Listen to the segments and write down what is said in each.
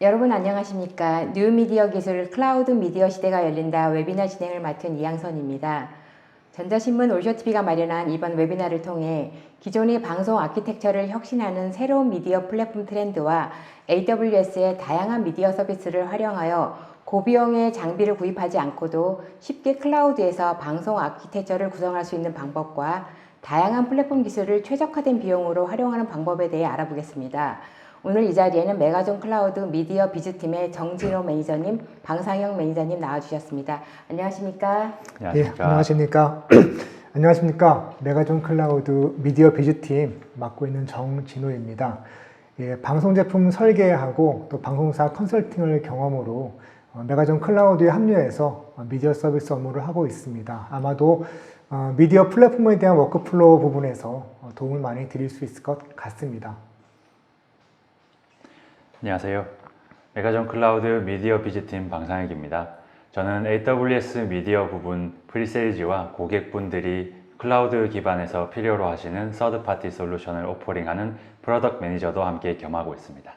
여러분 안녕하십니까? 뉴미디어 기술 클라우드 미디어 시대가 열린다 웨비나 진행을 맡은 이양선입니다. 전자신문 올쇼TV가 마련한 이번 웨비나를 통해 기존의 방송 아키텍처를 혁신하는 새로운 미디어 플랫폼 트렌드와 AWS의 다양한 미디어 서비스를 활용하여 고비용의 장비를 구입하지 않고도 쉽게 클라우드에서 방송 아키텍처를 구성할 수 있는 방법과 다양한 플랫폼 기술을 최적화된 비용으로 활용하는 방법에 대해 알아보겠습니다. 오늘 이 자리에는 메가존 클라우드 미디어 비즈팀의 정진호 매니저님, 방상영 매니저님 나와주셨습니다. 안녕하십니까? 예, 안녕하십니까? 안녕하십니까? 메가존 클라우드 미디어 비즈팀 맡고 있는 정진호입니다. 예, 방송 제품 설계하고 또 방송사 컨설팅을 경험으로 메가존 클라우드에 합류해서 미디어 서비스 업무를 하고 있습니다. 아마도 미디어 플랫폼에 대한 워크플로우 부분에서 도움을 많이 드릴 수 있을 것 같습니다. 안녕하세요. 메가존 클라우드 미디어 비즈팀 방상혁입니다. 저는 AWS 미디어 부분 프리세일즈와 고객분들이 클라우드 기반에서 필요로 하시는 서드파티 솔루션을 오퍼링하는 프로덕트 매니저도 함께 겸하고 있습니다.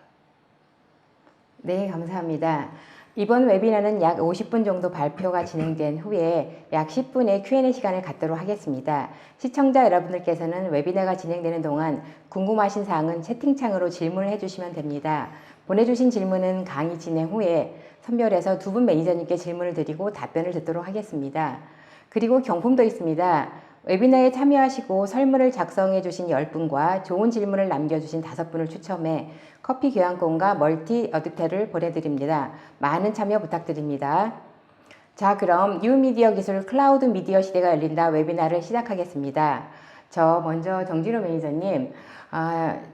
네, 감사합니다. 이번 웨비나는 약 50분 정도 발표가 진행된 후에 약 10분의 Q&A 시간을 갖도록 하겠습니다. 시청자 여러분들께서는 웨비나가 진행되는 동안 궁금하신 사항은 채팅창으로 질문을 해주시면 됩니다. 보내주신 질문은 강의 진행 후에 선별해서 두 분 매니저님께 질문을 드리고 답변을 듣도록 하겠습니다. 그리고 경품도 있습니다. 웨비나에 참여하시고 설문을 작성해 주신 10분과 좋은 질문을 남겨주신 5분을 추첨해 커피 교환권과 멀티 어댑터를 보내드립니다. 많은 참여 부탁드립니다. 자, 그럼 뉴미디어 기술 클라우드 미디어 시대가 열린다 웨비나를 시작하겠습니다. 저 먼저 정진호 매니저님,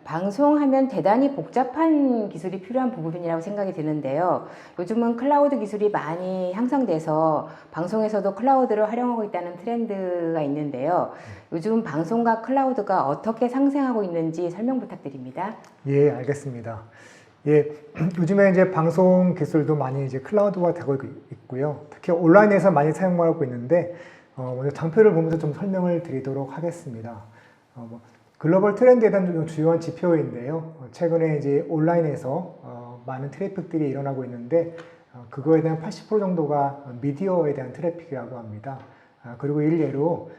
방송하면 대단히 복잡한 기술이 필요한 부분이라고 생각이 드는데요. 요즘은 클라우드 기술이 많이 향상돼서 방송에서도 클라우드를 활용하고 있다는 트렌드가 있는데요. 요즘 방송과 클라우드가 어떻게 상생하고 있는지 설명 부탁드립니다. 예, 알겠습니다. 예, 요즘에 이제 방송 기술도 많이 이제 클라우드화 되고 있고요. 특히 온라인에서 많이 사용하고 있는데, 먼저 장표를 보면서 좀 설명을 드리도록 하겠습니다. 글로벌 트렌드에 대한 주요한 지표인데요. 최근에 이제 온라인에서 많은 트래픽들이 일어나고 있는데, 그거에 대한 80% 정도가 미디어에 대한 트래픽이라고 합니다. 그리고 일례로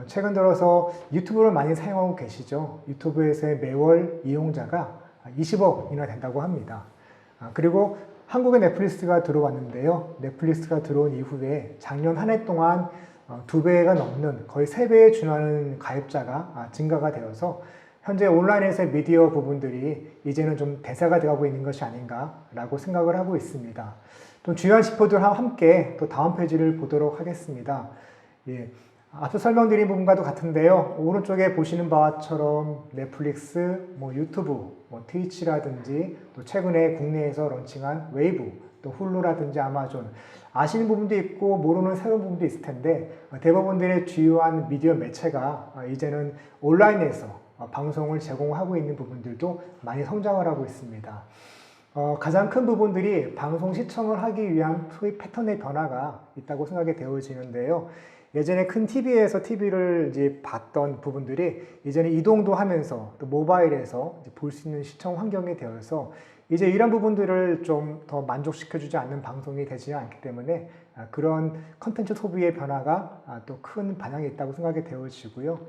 최근 들어서 유튜브를 많이 사용하고 계시죠. 유튜브에서의 매월 이용자가 20억이나 된다고 합니다. 그리고 한국에 넷플릭스가 들어왔는데요. 넷플릭스가 들어온 이후에 작년 한 해 동안 2배가 넘는 거의 3배에 준하는 가입자가 증가가 되어서 현재 온라인에서의 미디어 부분들이 이제는 좀 대세가 되어가고 있는 것이 아닌가라고 생각을 하고 있습니다. 또 주요한 지표들과 함께 또 다음 페이지를 보도록 하겠습니다. 예, 앞서 설명드린 부분과도 같은데요. 오른쪽에 보시는 바처럼 넷플릭스, 유튜브, 트위치라든지 또 최근에 국내에서 런칭한 웨이브, 또 훌루라든지 아마존, 아시는 부분도 있고 모르는 새로운 부분도 있을 텐데 대부분들의 주요한 미디어 매체가 이제는 온라인에서 방송을 제공하고 있는 부분들도 많이 성장을 하고 있습니다. 가장 큰 부분들이 방송 시청을 하기 위한 소위 패턴의 변화가 있다고 생각이 되어지는데요. 예전에 큰 TV에서 TV를 이제 봤던 부분들이 이제는 이동도 하면서 또 모바일에서 볼 수 있는 시청 환경이 되어서 이제 이런 부분들을 좀 더 만족시켜주지 않는 방송이 되지 않기 때문에 그런 컨텐츠 소비의 변화가 또 큰 반향이 있다고 생각이 되어지고요.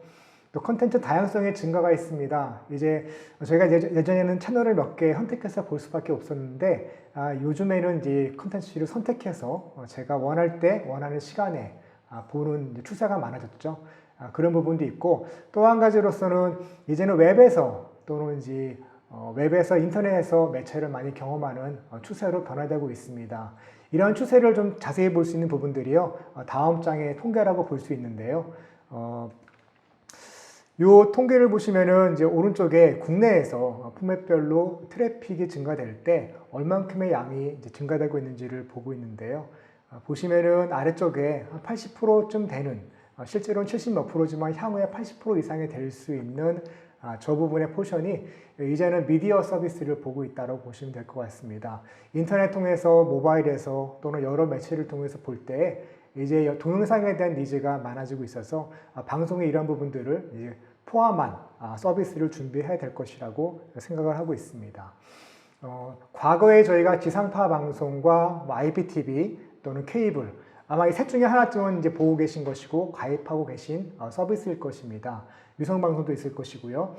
또 컨텐츠 다양성의 증가가 있습니다. 이제 저희가 예전에는 채널을 몇 개 선택해서 볼 수밖에 없었는데 요즘에는 이제 컨텐츠를 선택해서 제가 원할 때 원하는 시간에 보는 추세가 많아졌죠. 그런 부분도 있고 또 한 가지로서는 이제는 웹에서 또는 이제 웹에서 인터넷에서 매체를 많이 경험하는 추세로 변화되고 있습니다. 이런 추세를 좀 자세히 볼 수 있는 부분들이요. 다음 장의 통계라고 볼 수 있는데요. 이 통계를 보시면은 이제 오른쪽에 국내에서 포맷별로 트래픽이 증가될 때 얼만큼의 양이 이제 증가되고 있는지를 보고 있는데요. 보시면은 아래쪽에 한 80%쯤 되는, 실제로는 70 몇 프로지만 향후에 80% 이상이 될 수 있는 저 부분의 포션이 이제는 미디어 서비스를 보고 있다고 보시면 될 것 같습니다. 인터넷 통해서 모바일에서 또는 여러 매체를 통해서 볼 때 이제 동영상에 대한 니즈가 많아지고 있어서 방송의 이런 부분들을 이제 포함한 서비스를 준비해야 될 것이라고 생각을 하고 있습니다. 과거에 저희가 지상파 방송과 뭐 IPTV 또는 케이블 아마 이 셋 중에 하나쯤은 이제 보고 계신 것이고 가입하고 계신 서비스일 것입니다. 위성 방송도 있을 것이고요.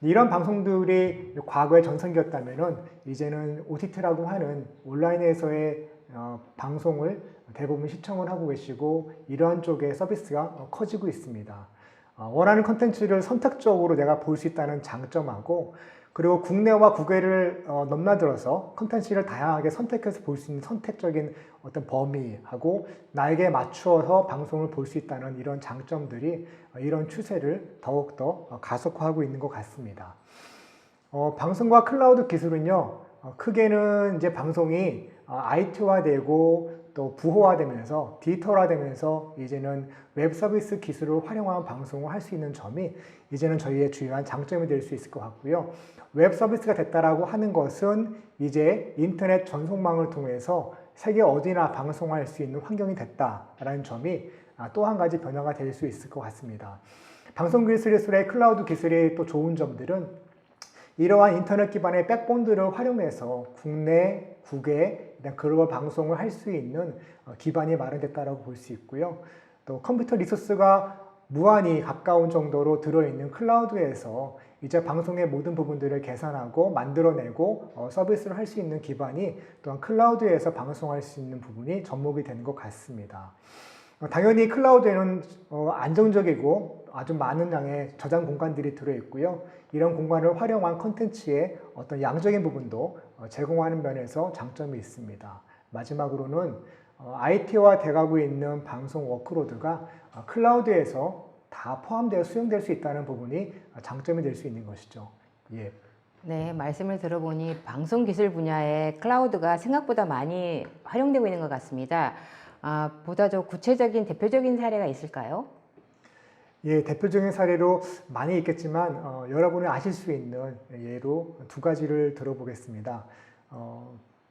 이런 방송들이 과거의 전성기였다면은 이제는 OTT라고 하는 온라인에서의 방송을 대부분 시청을 하고 계시고 이러한 쪽의 서비스가 커지고 있습니다. 원하는 컨텐츠를 선택적으로 내가 볼 수 있다는 장점하고 그리고 국내와 국외를 넘나들어서 컨텐츠를 다양하게 선택해서 볼 수 있는 선택적인 어떤 범위하고 나에게 맞추어서 방송을 볼 수 있다는 이런 장점들이 이런 추세를 더욱더 가속화하고 있는 것 같습니다. 방송과 클라우드 기술은요, 크게는 이제 방송이 IT화되고 또 부호화되면서 디지털화되면서 이제는 웹 서비스 기술을 활용한 방송을 할 수 있는 점이 이제는 저희의 주요한 장점이 될 수 있을 것 같고요. 웹 서비스가 됐다라고 하는 것은 이제 인터넷 전송망을 통해서 세계 어디나 방송할 수 있는 환경이 됐다라는 점이 또 한 가지 변화가 될 수 있을 것 같습니다. 방송 기술의 클라우드 기술의 또 좋은 점들은 이러한 인터넷 기반의 백본들을 활용해서 국내, 국외, 글로벌 방송을 할 수 있는 기반이 마련됐다고 볼 수 있고요. 또 컴퓨터 리소스가 무한히 가까운 정도로 들어있는 클라우드에서 이제 방송의 모든 부분들을 계산하고 만들어내고 서비스를 할 수 있는 기반이 또한 클라우드에서 방송할 수 있는 부분이 접목이 되는 것 같습니다. 당연히 클라우드에는 안정적이고 아주 많은 양의 저장 공간들이 들어있고요. 이런 공간을 활용한 콘텐츠의 어떤 양적인 부분도 제공하는 면에서 장점이 있습니다. 마지막으로는 IT화 돼가고 있는 방송 워크로드가 클라우드에서 다 포함되어 수용될 수 있다는 부분이 장점이 될 수 있는 것이죠. 예. 네, 말씀을 들어보니 방송 기술 분야에 클라우드가 생각보다 많이 활용되고 있는 것 같습니다. 보다 더 구체적인 대표적인 사례가 있을까요? 예, 대표적인 사례로 많이 있겠지만 여러분이 아실 수 있는 예로 두 가지를 들어보겠습니다.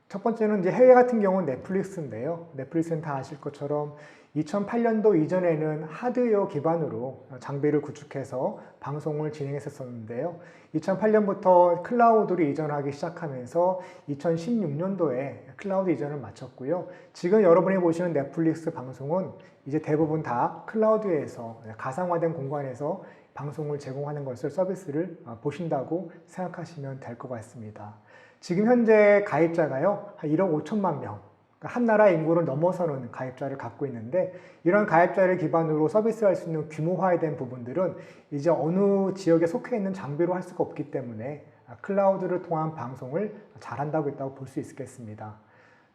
첫 번째는 이제 해외 같은 경우는 넷플릭스인데요. 넷플릭스는 다 아실 것처럼 2008년도 이전에는 하드웨어 기반으로 장비를 구축해서 방송을 진행했었는데요. 2008년부터 클라우드로 이전하기 시작하면서 2016년도에 클라우드 이전을 마쳤고요. 지금 여러분이 보시는 넷플릭스 방송은 이제 대부분 다 클라우드에서 가상화된 공간에서 방송을 제공하는 것을 서비스를 보신다고 생각하시면 될 것 같습니다. 지금 현재 가입자가요, 한 1억 5천만 명, 한 나라 인구를 넘어서는 가입자를 갖고 있는데 이런 가입자를 기반으로 서비스할 수 있는 규모화된 부분들은 이제 어느 지역에 속해 있는 장비로 할 수가 없기 때문에 클라우드를 통한 방송을 잘한다고 있다고 볼 수 있겠습니다.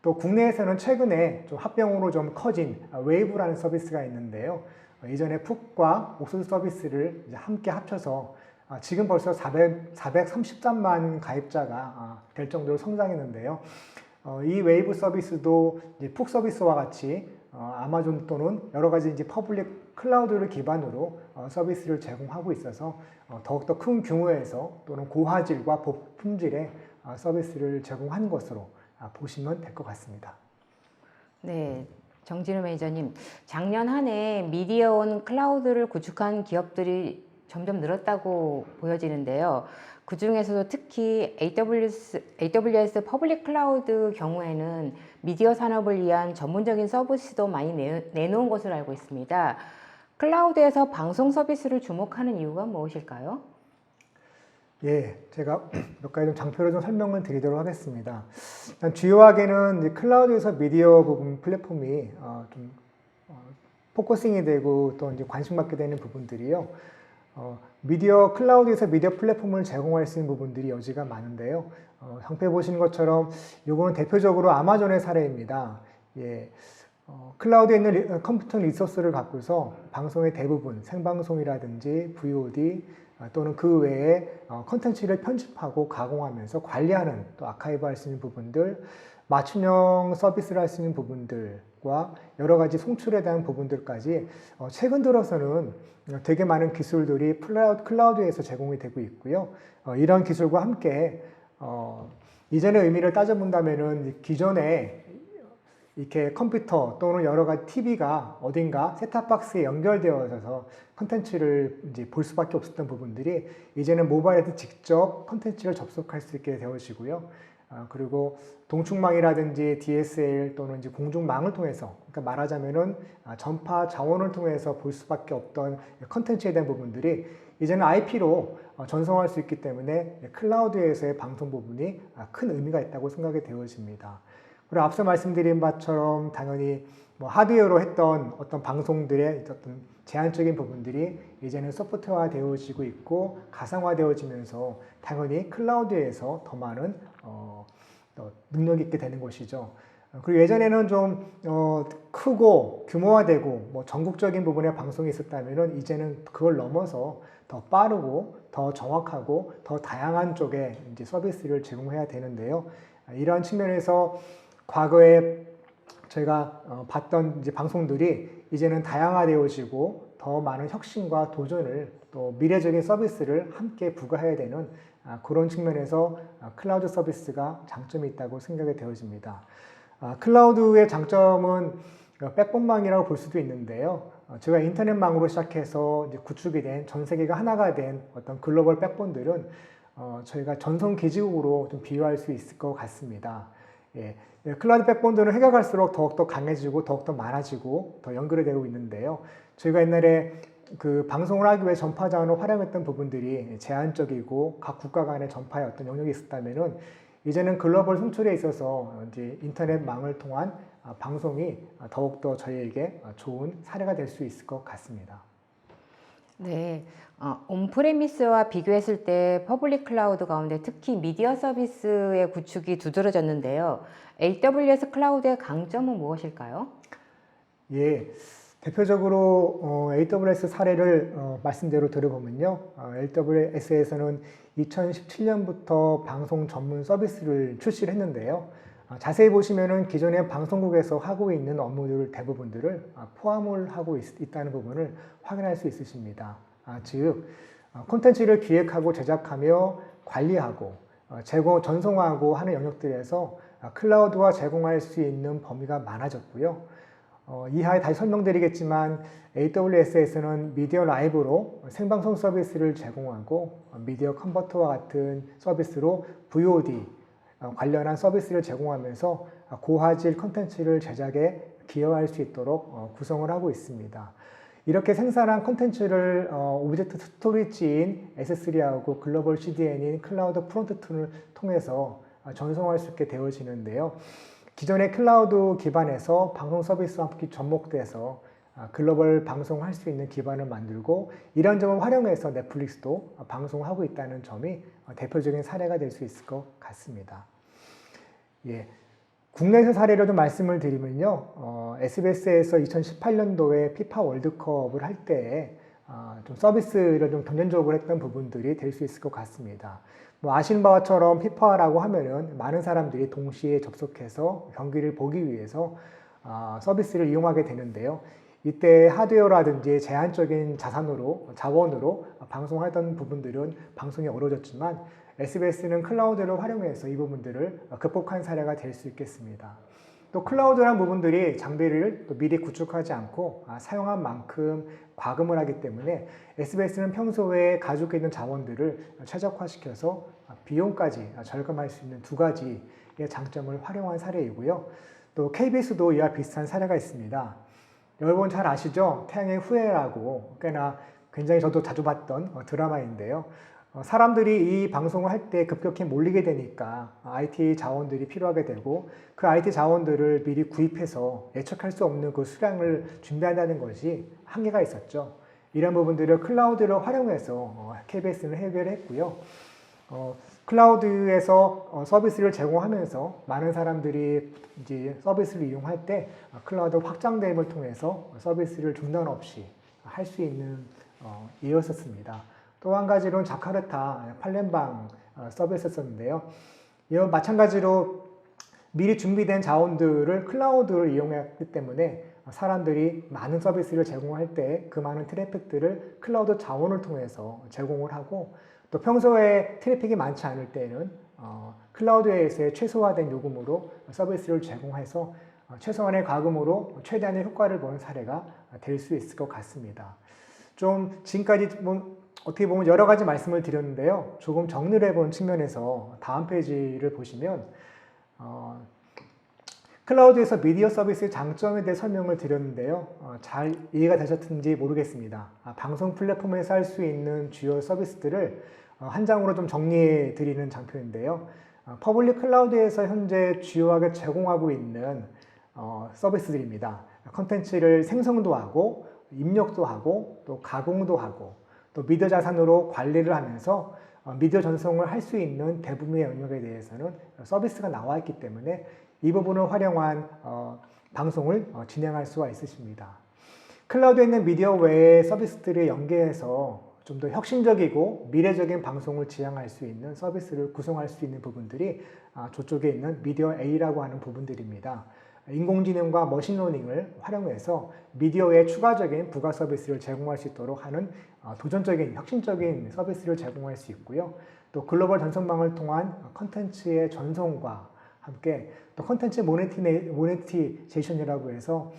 또 국내에서는 최근에 좀 합병으로 좀 커진 웨이브라는 서비스가 있는데요. 이전에 푹과 옥수수 서비스를 이제 함께 합쳐서 지금 벌써 433만 가입자가 될 정도로 성장했는데요. 이 웨이브 서비스도 이제 푹 서비스와 같이 아마존 또는 여러 가지 이제 퍼블릭 클라우드를 기반으로 서비스를 제공하고 있어서 더욱더 큰 규모에서 또는 고화질과 품질의 서비스를 제공하는 것으로 보시면 될 것 같습니다. 네, 정진우 매니저님, 작년 한 해 미디어온 클라우드를 구축한 기업들이 점점 늘었다고 보여지는데요. 그 중에서도 특히 AWS 퍼블릭 클라우드 경우에는 미디어 산업을 위한 전문적인 서비스도 많이 내놓은 것으로 알고 있습니다. 클라우드에서 방송 서비스를 주목하는 이유가 무엇일까요? 예, 제가 몇 가지 좀 장표로 좀 설명을 드리도록 하겠습니다. 일단 주요하게는 이제 클라우드에서 미디어 부분 플랫폼이 좀 포커싱이 되고 또 이제 관심받게 되는 부분들이요. 클라우드에서 미디어 플랫폼을 제공할 수 있는 부분들이 여지가 많은데요. 상표에 보시는 것처럼 이거는 대표적으로 아마존의 사례입니다. 예, 클라우드에 있는 컴퓨터 리소스를 갖고서 방송의 대부분, 생방송이라든지 VOD 또는 그 외에 컨텐츠를 편집하고 가공하면서 관리하는 또 아카이브 할 수 있는 부분들, 맞춤형 서비스를 할 수 있는 부분들과 여러 가지 송출에 대한 부분들까지 최근 들어서는 되게 많은 기술들이 클라우드에서 제공이 되고 있고요. 이런 기술과 함께 이전의 의미를 따져본다면은 기존에 이렇게 컴퓨터 또는 여러 가지 TV가 어딘가 셋탑박스에 연결되어서 컨텐츠를 이제 볼 수밖에 없었던 부분들이 이제는 모바일에서 직접 컨텐츠를 접속할 수 있게 되어지고요. 그리고 동축망이라든지 DSL 또는 이제 공중망을 통해서, 그러니까 말하자면은 전파 자원을 통해서 볼 수밖에 없던 컨텐츠에 대한 부분들이 이제는 IP로 전송할 수 있기 때문에 클라우드에서의 방송 부분이 큰 의미가 있다고 생각이 되어집니다. 그리고 앞서 말씀드린 바처럼 당연히 뭐 하드웨어로 했던 어떤 방송들의 어떤 제한적인 부분들이 이제는 소프트웨어화 되어지고 있고 가상화 되어지면서 당연히 클라우드에서 더 많은 능력이 있게 되는 것이죠. 그리고 예전에는 좀 크고 규모화되고 뭐 전국적인 부분의 방송이 있었다면은 이제는 그걸 넘어서 더 빠르고 더 정확하고 더 다양한 쪽의 이제 서비스를 제공해야 되는데요. 이러한 측면에서 과거에 저희가 봤던 이제 방송들이 이제는 다양화되어지고 더 많은 혁신과 도전을 또 미래적인 서비스를 함께 부과해야 되는 그런 측면에서 클라우드 서비스가 장점이 있다고 생각이 되어집니다. 클라우드의 장점은 백본망이라고 볼 수도 있는데요. 제가 인터넷망으로 시작해서 이제 구축이 된 전 세계가 하나가 된 어떤 글로벌 백본들은 저희가 전송 기지국으로 좀 비유할 수 있을 것 같습니다. 예, 클라우드 백본들은 해가 갈수록 더욱더 강해지고 더욱더 많아지고 더 연결이 되고 있는데요. 저희가 옛날에 그 방송을 하기 위해 전파 자원을 활용했던 부분들이 제한적이고 각 국가 간의 전파에 어떤 영역이 있었다면은 이제는 글로벌 송출에 있어서 이제 인터넷망을 통한 방송이 더욱더 저희에게 좋은 사례가 될 수 있을 것 같습니다. 네, 온프레미스와 비교했을 때 퍼블릭 클라우드 가운데 특히 미디어 서비스의 구축이 두드러졌는데요. AWS 클라우드의 강점은 무엇일까요? 예, 대표적으로 AWS 사례를 말씀대로 들어보면요. AWS에서는 2017년부터 방송 전문 서비스를 출시를 했는데요. 자세히 보시면은 기존의 방송국에서 하고 있는 업무들 대부분들을 포함을 하고 있다는 부분을 확인할 수 있으십니다. 즉, 콘텐츠를 기획하고 제작하며 관리하고 전송하고 하는 영역들에서 클라우드와 제공할 수 있는 범위가 많아졌고요. 이하에 다시 설명드리겠지만 AWS에서는 미디어 라이브로 생방송 서비스를 제공하고 미디어 컨버터와 같은 서비스로 VOD 관련한 서비스를 제공하면서 고화질 콘텐츠를 제작에 기여할 수 있도록 구성을 하고 있습니다. 이렇게 생산한 콘텐츠를 오브젝트 스토리지인 S3하고 글로벌 CDN인 클라우드 프론트2를 통해서 전송할 수 있게 되어지는데요. 기존의 클라우드 기반에서 방송 서비스와 함께 접목돼서 글로벌 방송할 수 있는 기반을 만들고 이런 점을 활용해서 넷플릭스도 방송하고 있다는 점이 대표적인 사례가 될 수 있을 것 같습니다. 예, 국내에서 사례를 좀 말씀을 드리면요. SBS에서 2018년도에 피파 월드컵을 할 때 좀 서비스를 좀 점진적으로 했던 부분들이 될 수 있을 것 같습니다. 뭐 아시는 바처럼 피파라고 하면은 많은 사람들이 동시에 접속해서 경기를 보기 위해서 서비스를 이용하게 되는데요. 이때 하드웨어라든지 제한적인 자원으로 방송하던 부분들은 방송이 어려워졌지만 SBS는 클라우드를 활용해서 이 부분들을 극복한 사례가 될 수 있겠습니다. 또 클라우드란 부분들이 장비를 또 미리 구축하지 않고 사용한 만큼 과금을 하기 때문에 SBS는 평소에 가지고 있는 자원들을 최적화시켜서 비용까지 절감할 수 있는 두 가지의 장점을 활용한 사례이고요. 또 KBS도 이와 비슷한 사례가 있습니다. 여러분 잘 아시죠? 태양의 후예라고 꽤나 굉장히 저도 자주 봤던 드라마인데요. 사람들이 이 방송을 할 때 급격히 몰리게 되니까 IT 자원들이 필요하게 되고 그 IT 자원들을 미리 구입해서 예측할 수 없는 그 수량을 준비한다는 것이 한계가 있었죠. 이런 부분들을 클라우드를 활용해서 KBS는 해결했고요. 클라우드에서 서비스를 제공하면서 많은 사람들이 이제 서비스를 이용할 때 클라우드 확장됨을 통해서 서비스를 중단 없이 할 수 있는 예였었습니다. 또 한 가지로는 자카르타 팔렘방 서비스였는데요. 이와 마찬가지로 미리 준비된 자원들을 클라우드를 이용했기 때문에 사람들이 많은 서비스를 제공할 때 그 많은 트래픽들을 클라우드 자원을 통해서 제공을 하고 또 평소에 트래픽이 많지 않을 때는 클라우드에서의 최소화된 요금으로 서비스를 제공해서 최소한의 과금으로 최대한의 효과를 보는 사례가 될 수 있을 것 같습니다. 좀 지금까지 어떻게 보면 여러 가지 말씀을 드렸는데요. 조금 정리를 해본 측면에서 다음 페이지를 보시면 클라우드에서 미디어 서비스의 장점에 대해 설명을 드렸는데요. 잘 이해가 되셨는지 모르겠습니다. 방송 플랫폼에서 할 수 있는 주요 서비스들을 한 장으로 좀 정리해 드리는 장표인데요. 퍼블릭 클라우드에서 현재 주요하게 제공하고 있는 서비스들입니다. 컨텐츠를 생성도 하고 입력도 하고 또 가공도 하고 또 미디어 자산으로 관리를 하면서 미디어 전송을 할 수 있는 대부분의 영역에 대해서는 서비스가 나와 있기 때문에 이 부분을 활용한 방송을 진행할 수가 있으십니다. 클라우드에 있는 미디어 외의 서비스들을 연계해서 좀 더 혁신적이고 미래적인 방송을 지향할 수 있는 서비스를 구성할 수 있는 부분들이 저쪽에 있는 미디어 A라고 하는 부분들입니다. 인공지능과 머신러닝을 활용해서 미디어에 추가적인 부가 서비스를 제공할 수 있도록 하는 도전적인 혁신적인 서비스를 제공할 수 있고요. 또 글로벌 전송망을 통한 컨텐츠의 전송과 함께 또 컨텐츠 모네티제이션이라고 해서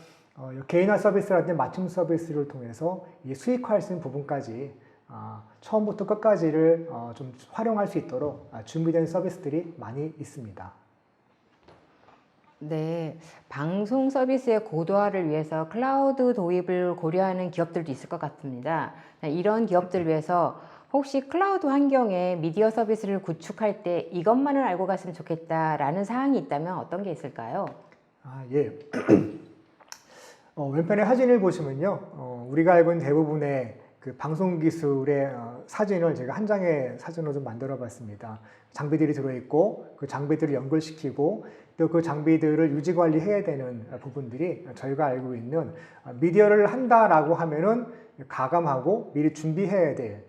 개인화 서비스라든지 맞춤 서비스를 통해서 수익화할 수 있는 부분까지 처음부터 끝까지를 좀 활용할 수 있도록 준비된 서비스들이 많이 있습니다. 네, 방송 서비스의 고도화를 위해서 클라우드 도입을 고려하는 기업들도 있을 것 같습니다. 이런 기업들을 위해서 혹시 클라우드 환경에 미디어 서비스를 구축할 때 이것만을 알고 갔으면 좋겠다라는 사항이 있다면 어떤 게 있을까요? 예. 왼편의 사진을 보시면요. 우리가 알고 있는 대부분의 그 방송 기술의 사진을 제가 한 장의 사진으로 좀 만들어 봤습니다. 장비들이 들어있고 그 장비들을 연결시키고 또 그 장비들을 유지 관리해야 되는 부분들이 저희가 알고 있는 미디어를 한다라고 하면은 가감하고 미리 준비해야 될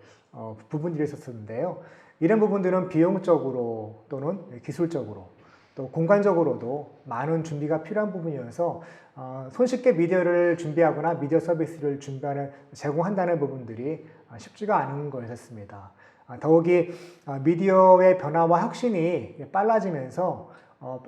부분들이 있었는데요. 이런 부분들은 비용적으로 또는 기술적으로 또 공간적으로도 많은 준비가 필요한 부분이어서 손쉽게 미디어를 준비하거나 미디어 서비스를 제공한다는 부분들이 쉽지가 않은 거였습니다. 더욱이 미디어의 변화와 혁신이 빨라지면서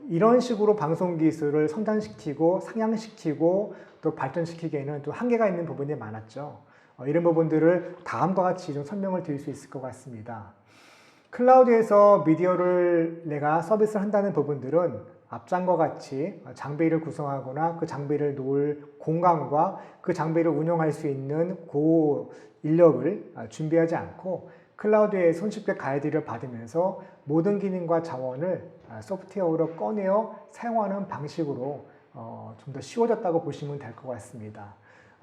이런 식으로 방송 기술을 성장시키고 상향시키고 또 발전시키기에는 또 한계가 있는 부분이 많았죠. 이런 부분들을 다음과 같이 좀 설명을 드릴 수 있을 것 같습니다. 클라우드에서 미디어를 내가 서비스를 한다는 부분들은 앞장과 같이 장비를 구성하거나 그 장비를 놓을 공간과 그 장비를 운영할 수 있는 고 인력을 준비하지 않고 클라우드에 손쉽게 가이드를 받으면서 모든 기능과 자원을 소프트웨어로 꺼내어 사용하는 방식으로 좀 더 쉬워졌다고 보시면 될 것 같습니다.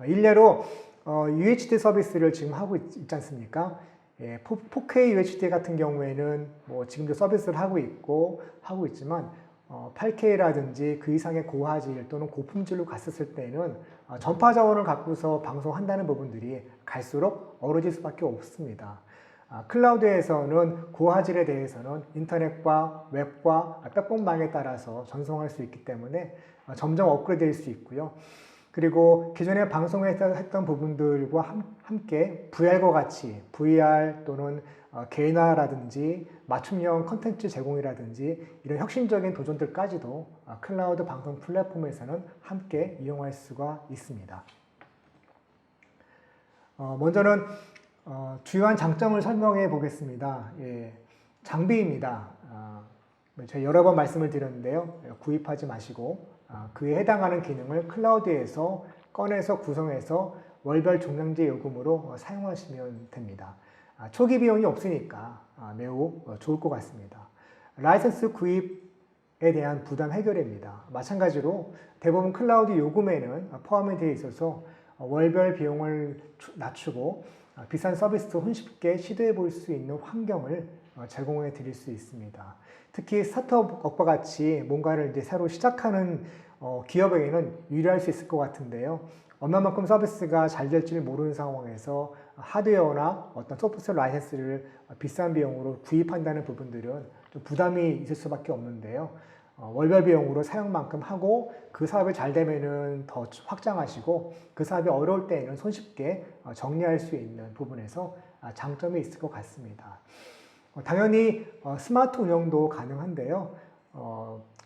일례로 UHD 서비스를 지금 하고 있지 않습니까? 4K UHD 같은 경우에는 뭐 지금도 서비스를 하고 있지만 8K라든지 그 이상의 고화질 또는 고품질로 갔었을 때는 전파 자원을 갖고서 방송한다는 부분들이 갈수록 어려질 수밖에 없습니다. 클라우드에서는 고화질에 대해서는 인터넷과 웹과 백본망에 따라서 전송할 수 있기 때문에 점점 업그레이드 될 수 있고요. 그리고 기존에 방송했던 부분들과 함께 VR과 같이 VR 또는 개인화라든지 맞춤형 컨텐츠 제공이라든지 이런 혁신적인 도전들까지도 클라우드 방송 플랫폼에서는 함께 이용할 수가 있습니다. 먼저는 주요한 장점을 설명해 보겠습니다. 장비입니다. 제가 여러 번 말씀을 드렸는데요. 구입하지 마시고 그에 해당하는 기능을 클라우드에서 꺼내서 구성해서 월별 종량제 요금으로 사용하시면 됩니다. 초기 비용이 없으니까 매우 좋을 것 같습니다. 라이선스 구입에 대한 부담 해결입니다. 마찬가지로 대부분 클라우드 요금에는 포함이 되어 있어서 월별 비용을 낮추고 비싼 서비스도 손쉽게 시도해 볼 수 있는 환경을 제공해 드릴 수 있습니다. 특히 스타트업과 같이 뭔가를 이제 새로 시작하는 기업에게는 유리할 수 있을 것 같은데요. 얼마만큼 서비스가 잘 될지를 모르는 상황에서 하드웨어나 어떤 소프트웨어 라이센스를 비싼 비용으로 구입한다는 부분들은 좀 부담이 있을 수밖에 없는데요. 월별 비용으로 사용만큼 하고 그 사업이 잘 되면은 더 확장하시고 그 사업이 어려울 때에는 손쉽게 정리할 수 있는 부분에서 장점이 있을 것 같습니다. 당연히 스마트 운영도 가능한데요.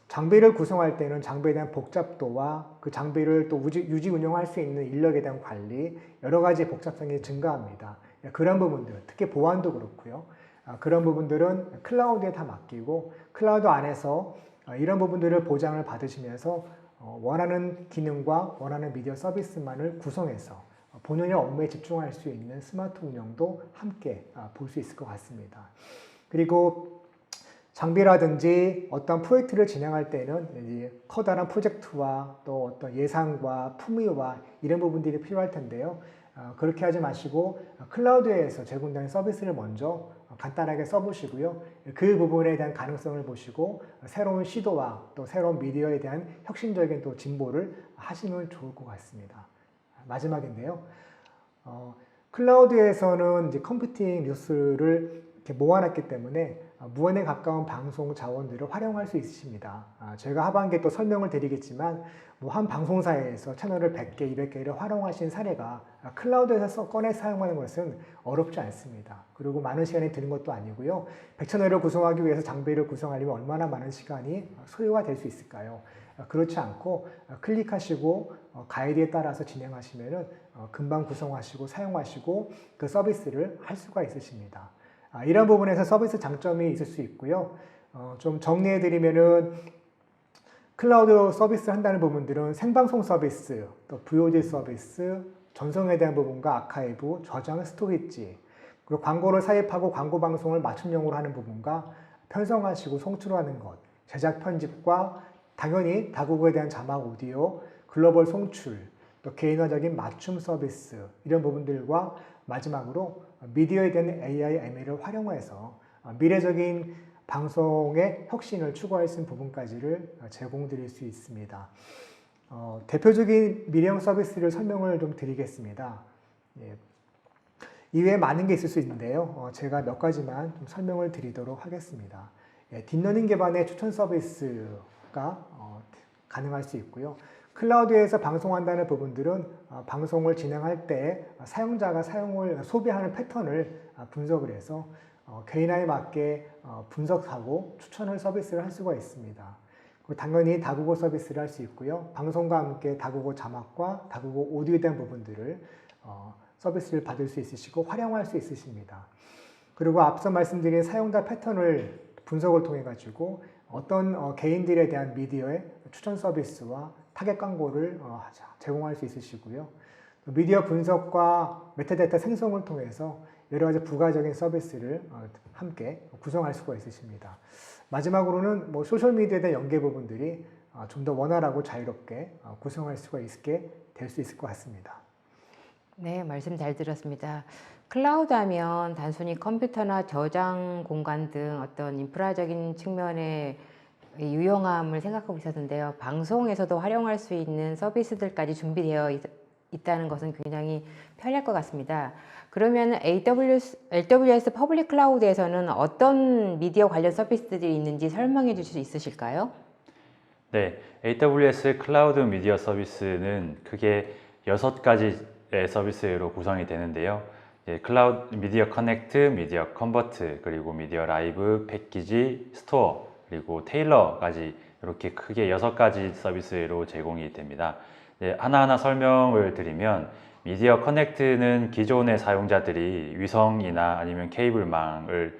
장비를 구성할 때는 장비에 대한 복잡도와 그 장비를 또 유지 운영할 수 있는 인력에 대한 관리, 여러 가지 복잡성이 증가합니다. 그런 부분들, 특히 보안도 그렇고요. 그런 부분들은 클라우드에 다 맡기고 클라우드 안에서 이런 부분들을 보장을 받으시면서 원하는 기능과 원하는 미디어 서비스만을 구성해서 본연의 업무에 집중할 수 있는 스마트 운영도 함께 볼 수 있을 것 같습니다. 그리고 장비라든지 어떤 프로젝트를 진행할 때는 이제 커다란 프로젝트와 또 어떤 예산과 품위와 이런 부분들이 필요할 텐데요. 그렇게 하지 마시고 클라우드에서 제공되는 서비스를 먼저 간단하게 써보시고요. 그 부분에 대한 가능성을 보시고 새로운 시도와 또 새로운 미디어에 대한 혁신적인 또 진보를 하시면 좋을 것 같습니다. 마지막인데요. 클라우드에서는 이제 컴퓨팅 리소스를 이렇게 모아놨기 때문에 무한에 가까운 방송 자원들을 활용할 수 있으십니다. 제가 하반기에 또 설명을 드리겠지만 뭐 한 방송사에서 채널을 100개, 200개를 활용하신 사례가 클라우드에서 꺼내 사용하는 것은 어렵지 않습니다. 그리고 많은 시간이 드는 것도 아니고요. 100채널을 구성하기 위해서 장비를 구성하려면 얼마나 많은 시간이 소요가 될 수 있을까요? 그렇지 않고 클릭하시고 가이드에 따라서 진행하시면 금방 구성하시고 사용하시고 그 서비스를 할 수가 있으십니다. 이런 부분에서 서비스 장점이 있을 수 있고요. 좀 정리해드리면은 클라우드 서비스 한다는 부분들은 생방송 서비스, 또 VOD 서비스, 전송에 대한 부분과 아카이브, 저장, 스토리지, 그리고 광고를 삽입하고 광고 방송을 맞춤형으로 하는 부분과 편성하시고 송출하는 것, 제작 편집과 당연히 다국어에 대한 자막 오디오, 글로벌 송출, 또 개인화적인 맞춤 서비스 이런 부분들과 마지막으로 미디어에 대한 AI, ML을 활용해서 미래적인 방송의 혁신을 추구할 수 있는 부분까지를 제공드릴 수 있습니다. 대표적인 미래형 서비스를 설명을 좀 드리겠습니다. 이외에 많은 게 있을 수 있는데요. 제가 몇 가지만 좀 설명을 드리도록 하겠습니다. 딥러닝 기반의 추천 서비스가 가능할 수 있고요. 클라우드에서 방송한다는 부분들은 방송을 진행할 때 사용자가 소비하는 패턴을 분석을 해서 개인화에 맞게 분석하고 추천을 서비스를 할 수가 있습니다. 그리고 당연히 다국어 서비스를 할 수 있고요. 방송과 함께 다국어 자막과 다국어 오디오에 대한 부분들을 서비스를 받을 수 있으시고 활용할 수 있으십니다. 그리고 앞서 말씀드린 사용자 패턴을 분석을 통해 가지고 어떤 개인들에 대한 미디어의 추천 서비스와 타겟 광고를 제공할 수 있으시고요. 미디어 분석과 메타데이터 생성을 통해서 여러 가지 부가적인 서비스를 함께 구성할 수가 있으십니다. 마지막으로는 뭐 소셜미디어에 대한 연계 부분들이 좀 더 원활하고 자유롭게 구성할 수가 있게 될 수 있을 것 같습니다. 네, 말씀 잘 들었습니다. 클라우드 하면 단순히 컴퓨터나 저장 공간 등 어떤 인프라적인 측면의 유용함을 생각하고 있었는데요. 방송에서도 활용할 수 있는 서비스들까지 준비되어 있다는 것은 굉장히 편리할 것 같습니다. 그러면 AWS 퍼블릭 클라우드에서는 어떤 미디어 관련 서비스들이 있는지 설명해 주실 수 있으실까요? 네, AWS 클라우드 미디어 서비스는 크게 6가지의 서비스로 구성이 되는데요. 클라우드 미디어 커넥트, 미디어 컨버트, 그리고 미디어 라이브, 패키지, 스토어, 그리고 테일러까지 이렇게 크게 6가지 서비스로 제공이 됩니다. 하나하나 설명을 드리면 미디어 커넥트는 기존의 사용자들이 위성이나 아니면 케이블망을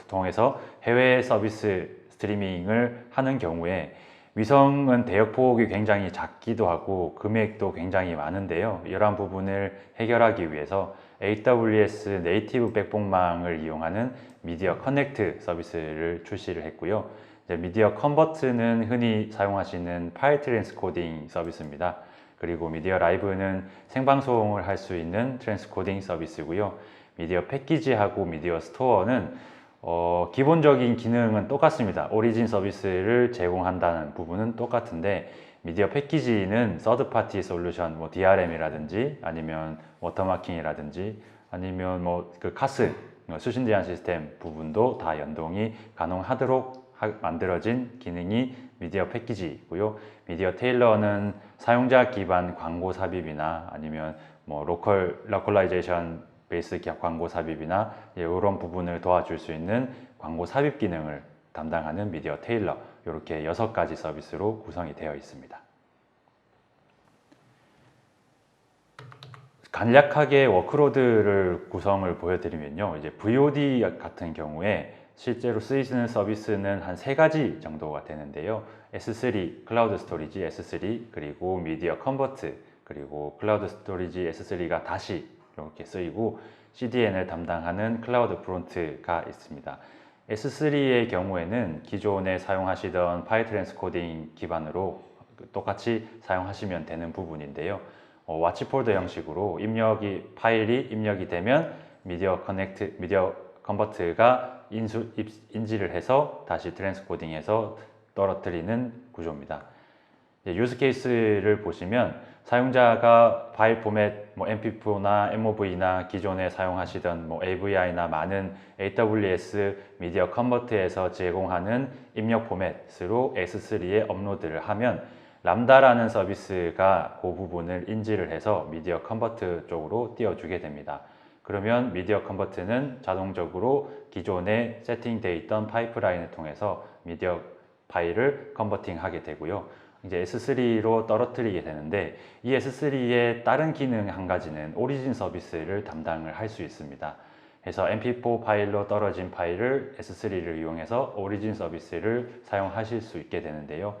통해서 해외 서비스 스트리밍을 하는 경우에 위성은 대역폭이 굉장히 작기도 하고 금액도 굉장히 많은데요. 이러한 부분을 해결하기 위해서 AWS 네이티브 백봉망을 이용하는 미디어 커넥트 서비스를 출시를 했고요. 미디어 컨버트는 흔히 사용하시는 파일 트랜스코딩 서비스입니다. 그리고 미디어 라이브는 생방송을 할 수 있는 트랜스코딩 서비스고요. 미디어 패키지하고 미디어 스토어는 기본적인 기능은 똑같습니다. 오리진 서비스를 제공한다는 부분은 똑같은데 미디어 패키지는 서드파티 솔루션, 뭐 DRM이라든지 아니면 워터마킹이라든지 아니면 뭐 그 카스, 수신 제한 시스템 부분도 다 연동이 가능하도록 만들어진 기능이 미디어 패키지이고요. 미디어 테일러는 사용자 기반 광고 삽입이나 아니면 뭐 로컬라이제이션 베이스 광고 삽입이나 이런 부분을 도와줄 수 있는 광고 삽입 기능을 담당하는 미디어 테일러, 이렇게 6가지 서비스로 구성이 되어 있습니다. 간략하게 워크로드를 구성을 보여드리면요. 이제 VOD 같은 경우에 실제로 쓰이는 서비스는 한 3가지 정도가 되는데요. S3, 클라우드 스토리지 S3, 그리고 미디어 컨버트, 그리고 클라우드 스토리지 S3가 다시 이렇게 쓰이고 CDN을 담당하는 클라우드 프론트가 있습니다. S3의 경우에는 기존에 사용하시던 파일 트랜스코딩 기반으로 똑같이 사용하시면 되는 부분인데요. 와치 폴더 형식으로 파일이 입력이 되면 미디어 컨버트가 인지를 해서 다시 트랜스코딩해서 떨어뜨리는 구조입니다. 유즈 케이스를 보시면 사용자가 파일 포맷 MP4나 MOV나 기존에 사용하시던 AVI나 많은 AWS 미디어 컨버트에서 제공하는 입력 포맷으로 S3에 업로드를 하면 람다라는 서비스가 그 부분을 인지를 해서 미디어 컨버트 쪽으로 띄워주게 됩니다. 그러면 미디어 컨버트는 자동적으로 기존에 세팅되어 있던 파이프라인을 통해서 미디어 파일을 컨버팅하게 되고요. 이제 S3로 떨어뜨리게 되는데 이 S3의 다른 기능 한 가지는 오리진 서비스를 담당을 할 수 있습니다. 그래서 MP4 파일로 떨어진 파일을 S3를 이용해서 오리진 서비스를 사용하실 수 있게 되는데요.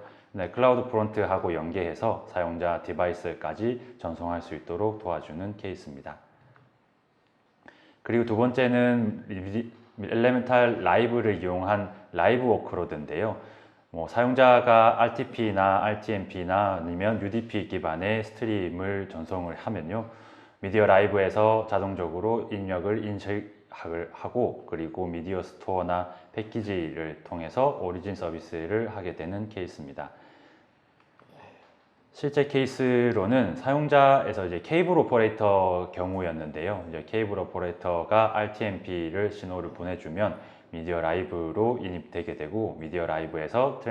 클라우드 프론트하고 연계해서 사용자 디바이스까지 전송할 수 있도록 도와주는 케이스입니다. 그리고 두 번째는 엘레멘탈 라이브를 이용한 라이브 워크로드인데요. 사용자가 RTP나 RTMP나 아니면 UDP 기반의 스트림을 전송을 하면요. 미디어 라이브에서 자동적으로 입력을 인식을 하고 그리고 미디어 스토어나 패키지를 통해서 오리진 서비스를 하게 되는 케이스입니다. 실제 케이스로는 사용자에서 이제 케이블 오퍼레이터 경우였는데요. 이제 케이블 오퍼레이터가 RTMP를 신호를 보내주면 미디어 라이브로 인입되게 되고 미디어 라이브에서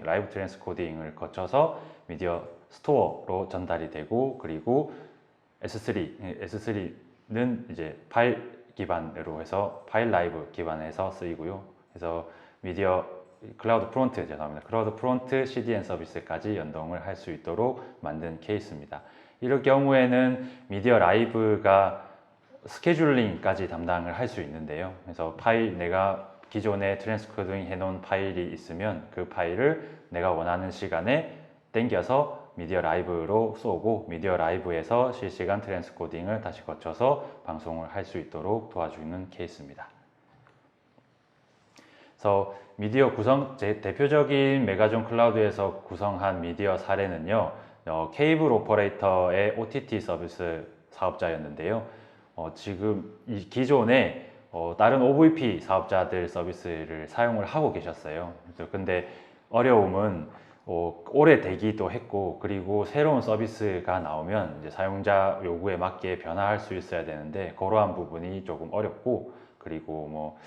라이브 트랜스코딩을 거쳐서 미디어 스토어로 전달이 되고 그리고 S3는 이제 파일 기반으로 해서 파일 라이브 기반에서 쓰이고요. 그래서 클라우드 프론트 CDN 서비스까지 연동을 할 수 있도록 만든 케이스입니다. 이럴 경우에는 미디어 라이브가 스케줄링까지 담당을 할 수 있는데요. 그래서 내가 기존에 트랜스코딩 해놓은 파일이 있으면 그 파일을 내가 원하는 시간에 땡겨서 미디어 라이브로 쏘고 미디어 라이브에서 실시간 트랜스코딩을 다시 거쳐서 방송을 할 수 있도록 도와주는 케이스입니다. 그래서 미디어 대표적인 메가존 클라우드에서 구성한 미디어 사례는요, 케이블 오퍼레이터의 OTT 서비스 사업자였는데요. 지금 기존에 다른 OVP 사업자들 서비스를 사용을 하고 계셨어요. 근데 어려움은 오래 되기도 했고 그리고 새로운 서비스가 나오면 이제 사용자 요구에 맞게 변화할 수 있어야 되는데 그러한 부분이 조금 어렵고 그리고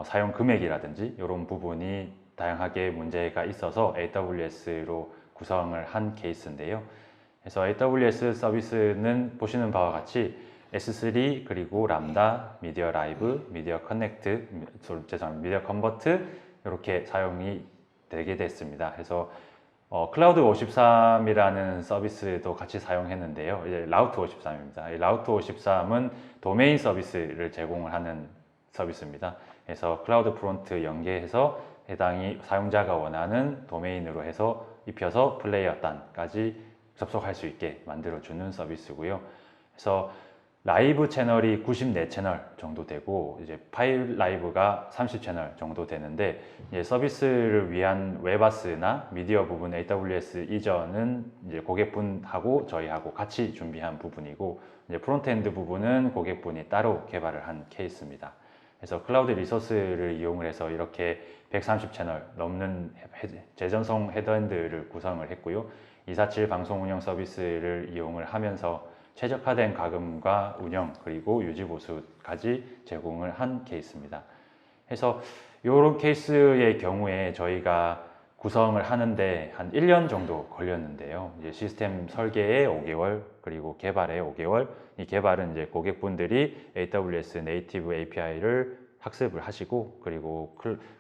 사용 금액이라든지 이런 부분이 다양하게 문제가 있어서 AWS로 구성을 한 케이스인데요. 그래서 AWS 서비스는 보시는 바와 같이 S3 그리고 람다, 미디어 라이브, 미디어 컨버트 이렇게 사용이 되게 됐습니다. 그래서 클라우드 53이라는 서비스도 같이 사용했는데요. 이제 라우트 53입니다. 이 라우트 53은 도메인 서비스를 제공을 하는 서비스입니다. 그래서 클라우드 프론트 연계해서 해당이 사용자가 원하는 도메인으로 해서 입혀서 플레이어 단까지 접속할 수 있게 만들어주는 서비스고요. 그래서 라이브 채널이 94채널 정도 되고 이제 파일 라이브가 30채널 정도 되는데 이제 서비스를 위한 웨바스나 미디어 부분 AWS 이전은 이제 고객분하고 저희하고 같이 준비한 부분이고 이제 프론트엔드 부분은 고객분이 따로 개발을 한 케이스입니다. 그래서 클라우드 리소스를 이용을 해서 이렇게 130채널 넘는 재전송 헤드엔드를 구성을 했고요. 247 방송 운영 서비스를 이용을 하면서 최적화된 가금과 운영 그리고 유지 보수까지 제공을 한 케이스입니다. 그래서 이런 케이스의 경우에 저희가 구성을 하는데 한 1년 정도 걸렸는데요. 이제 시스템 설계에 5개월 그리고 개발에 5개월. 이 개발은 이제 고객분들이 AWS 네이티브 API를 학습을 하시고 그리고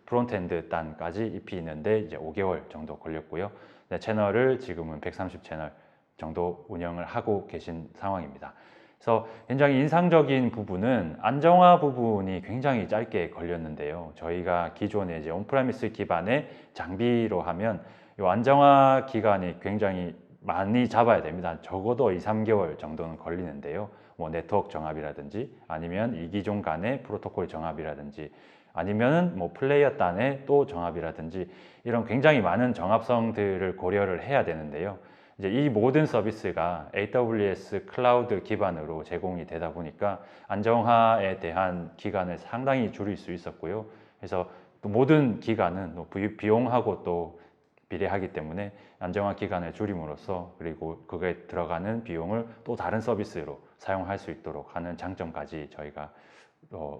프론트엔드 단까지 입히는데 이제 5개월 정도 걸렸고요. 채널을 지금은 130채널 정도 운영을 하고 계신 상황입니다. 그래서 굉장히 인상적인 부분은 안정화 부분이 굉장히 짧게 걸렸는데요. 저희가 기존에 이제 온프레미스 기반의 장비로 하면 이 안정화 기간이 굉장히 많이 잡아야 됩니다. 적어도 2, 3개월 정도는 걸리는데요. 뭐 네트워크 정합이라든지 아니면 이기종 간의 프로토콜 정합이라든지 아니면은 뭐 플레이어 단의 또 정합이라든지 이런 굉장히 많은 정합성들을 고려를 해야 되는데요. 이제 이 모든 서비스가 AWS 클라우드 기반으로 제공이 되다 보니까 안정화에 대한 기간을 상당히 줄일 수 있었고요. 그래서 또 모든 기간은 또 비용하고 또 비례하기 때문에 안정화 기간을 줄임으로써 그리고 그거에 들어가는 비용을 또 다른 서비스로 사용할 수 있도록 하는 장점까지 저희가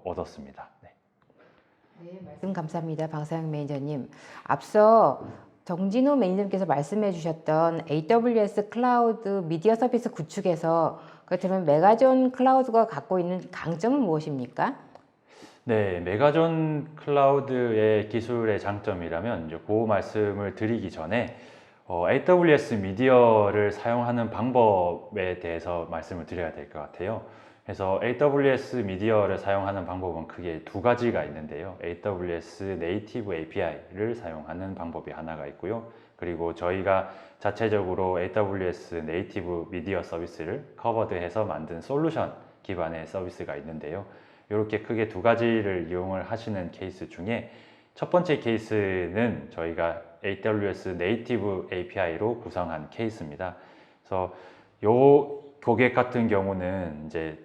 얻었습니다. 네. 네, 말씀 감사합니다. 방사영 매니저님. 앞서 정진호 매니저님께서 말씀해 주셨던 AWS 클라우드 미디어 서비스 구축에서 그렇다면 메가존 클라우드가 갖고 있는 강점은 무엇입니까? 네, 메가존 클라우드의 기술의 장점이라면 이제 그 말씀을 드리기 전에 AWS 미디어를 사용하는 방법에 대해서 말씀을 드려야 될 것 같아요. 그래서 AWS 미디어를 사용하는 방법은 크게 두 가지가 있는데요. AWS 네이티브 API를 사용하는 방법이 하나가 있고요. 그리고 저희가 자체적으로 AWS 네이티브 미디어 서비스를 커버드해서 만든 솔루션 기반의 서비스가 있는데요. 이렇게 크게 두 가지를 이용을 하시는 케이스 중에 첫 번째 케이스는 저희가 AWS 네이티브 API로 구성한 케이스입니다. 그래서 요 고객 같은 경우는 이제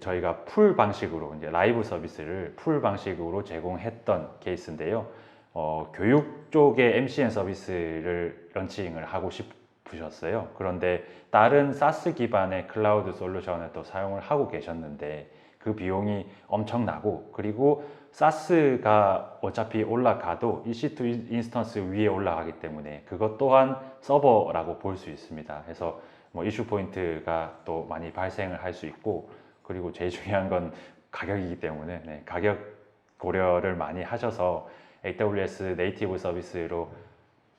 저희가 풀 방식으로 이제 라이브 서비스를 풀 방식으로 제공했던 케이스인데요. 교육 쪽의 MCN 서비스를 런칭을 하고 싶으셨어요. 그런데 다른 SaaS 기반의 클라우드 솔루션을 또 사용을 하고 계셨는데 그 비용이 엄청나고 그리고 SaaS가 어차피 올라가도 EC2 인스턴스 위에 올라가기 때문에 그것 또한 서버라고 볼 수 있습니다. 그래서 뭐 이슈 포인트가 또 많이 발생을 할 수 있고 그리고 제일 중요한 건 가격이기 때문에 네, 가격 고려를 많이 하셔서 AWS 네이티브 서비스로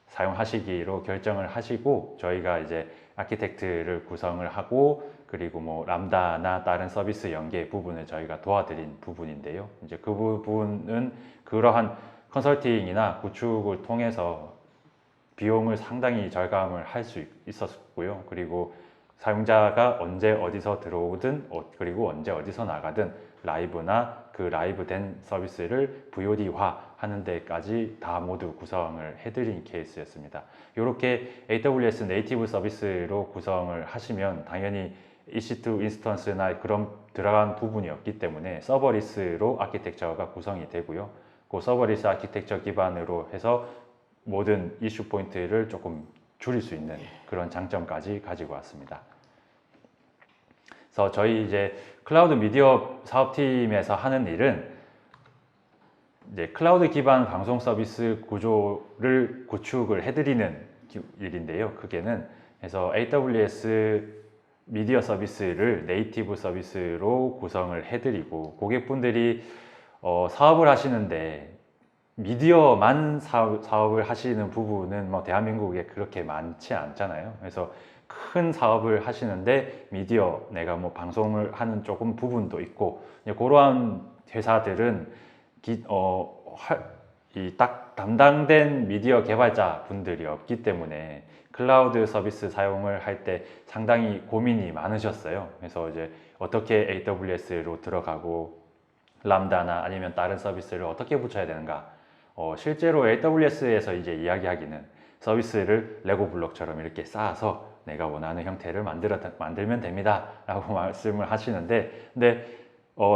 사용하시기로 결정을 하시고 저희가 이제 아키텍트를 구성을 하고 그리고 뭐 람다나 다른 서비스 연계 부분을 저희가 도와드린 부분인데요. 이제 그 부분은 그러한 컨설팅이나 구축을 통해서 비용을 상당히 절감을 할 수 있었고요. 그리고 사용자가 언제 어디서 들어오든 그리고 언제 어디서 나가든 라이브나 그 라이브 된 서비스를 VOD화 하는 데까지 다 모두 구성을 해드린 케이스였습니다. 이렇게 AWS 네이티브 서비스로 구성을 하시면 당연히 EC2 인스턴스나 그런 들어간 부분이 없기 때문에 서버리스로 아키텍처가 구성이 되고요. 그 서버리스 아키텍처 기반으로 해서 모든 이슈 포인트를 조금 줄일 수 있는 그런 장점까지 가지고 왔습니다. 그래서 저희 이제 클라우드 미디어 사업팀에서 하는 일은 이제 클라우드 기반 방송 서비스 구조를 구축을 해드리는 일인데요. 크게는 그래서 AWS 미디어 서비스를 네이티브 서비스로 구성을 해드리고 고객분들이 사업을 하시는데 미디어만 사업을 하시는 부분은 뭐 대한민국에 그렇게 많지 않잖아요. 그래서 큰 사업을 하시는데 미디어 내가 뭐 방송을 하는 조금 부분도 있고 그러한 회사들은 이 딱 담당된 미디어 개발자 분들이 없기 때문에 클라우드 서비스 사용을 할 때 상당히 고민이 많으셨어요. 그래서 이제 어떻게 AWS로 들어가고 람다나 아니면 다른 서비스를 어떻게 붙여야 되는가. 실제로 AWS에서 이제 이야기하기는 서비스를 레고 블록처럼 이렇게 쌓아서 내가 원하는 형태를 만들면 됩니다 라고 말씀을 하시는데 근데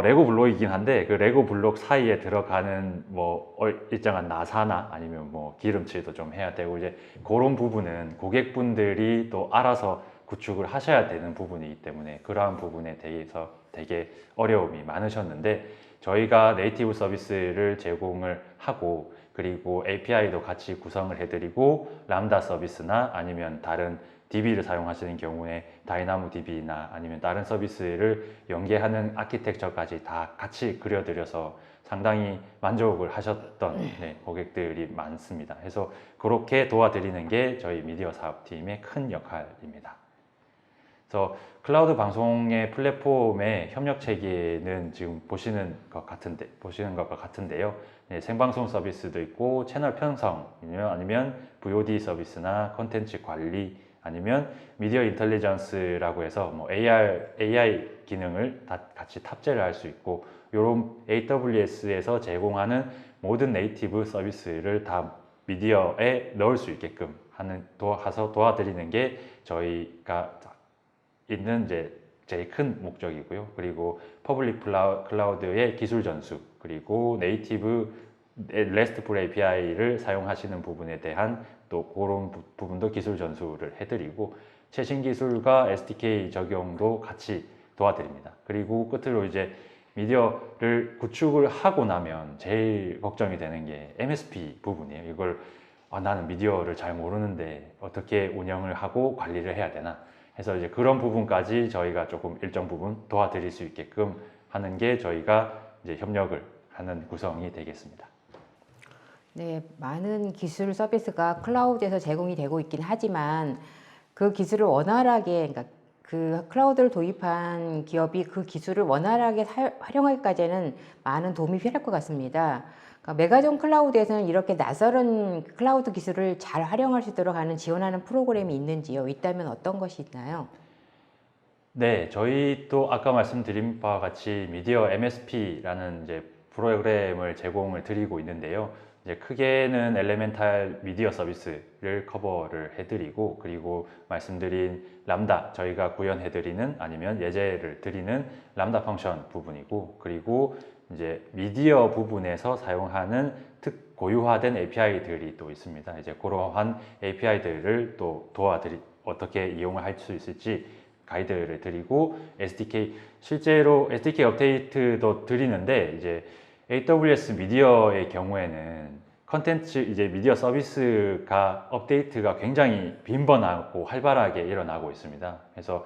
레고 블록이긴 한데 그 레고 블록 사이에 들어가는 뭐 일정한 나사나 아니면 뭐 기름칠도 좀 해야 되고 이제 그런 부분은 고객분들이 또 알아서 구축을 하셔야 되는 부분이기 때문에 그러한 부분에 대해서 되게 어려움이 많으셨는데 저희가 네이티브 서비스를 제공을 하고 그리고 API도 같이 구성을 해드리고 람다 서비스나 아니면 다른 DB를 사용하시는 경우에 다이나모 DB나 아니면 다른 서비스를 연계하는 아키텍처까지 다 같이 그려드려서 상당히 만족을 하셨던 고객들이 많습니다. 그래서 그렇게 도와드리는 게 저희 미디어 사업팀의 큰 역할입니다. 그래서 클라우드 방송의 플랫폼의 협력 체계는 지금 보시는 것과 같은데요. 네, 생방송 서비스도 있고 채널 편성 아니면 VOD 서비스나 콘텐츠 관리 아니면 미디어 인텔리전스라고 해서 뭐 AI 기능을 다 같이 탑재를 할 수 있고 이런 AWS에서 제공하는 모든 네이티브 서비스를 다 미디어에 넣을 수 있게끔 도와드리는 게 저희가 있는 이제 제일 큰 목적이고요. 그리고 퍼블릭 클라우드의 기술 전수 그리고 네이티브 RESTful API를 사용하시는 부분에 대한 또 그런 부분도 기술 전수를 해드리고 최신 기술과 SDK 적용도 같이 도와드립니다. 그리고 끝으로 이제 미디어를 구축을 하고 나면 제일 걱정이 되는 게 MSP 부분이에요. 이걸 나는 미디어를 잘 모르는데 어떻게 운영을 하고 관리를 해야 되나 해서 이제 그런 부분까지 저희가 조금 일정 부분 도와드릴 수 있게끔 하는 게 저희가 이제 협력을 하는 구성이 되겠습니다. 네, 많은 기술 서비스가 클라우드에서 제공이 되고 있긴 하지만 그 기술을 원활하게, 그러니까 그 클라우드를 도입한 기업이 그 기술을 원활하게 활용하기까지는 많은 도움이 필요할 것 같습니다. 그러니까 메가존 클라우드에서는 이렇게 낯설은 클라우드 기술을 잘 활용할 수 있도록 하는 지원하는 프로그램이 있는지요? 있다면 어떤 것이 있나요? 네, 저희 또 아까 말씀드린 바와 같이 미디어 MSP라는 이제 프로그램을 제공을 드리고 있는데요. 이제 크게는 엘레멘탈 미디어 서비스를 커버를 해드리고 그리고 말씀드린 람다 저희가 구현해드리는 아니면 예제를 드리는 람다 펑션 부분이고 그리고 이제 미디어 부분에서 사용하는 고유화된 API들이 또 있습니다. 이제 그러한 API들을 또 어떻게 이용을 할 수 있을지 가이드를 드리고 실제로 SDK 업데이트도 드리는데 이제 AWS 미디어의 경우에는 컨텐츠 이제 미디어 서비스가 업데이트가 굉장히 빈번하고 활발하게 일어나고 있습니다. 그래서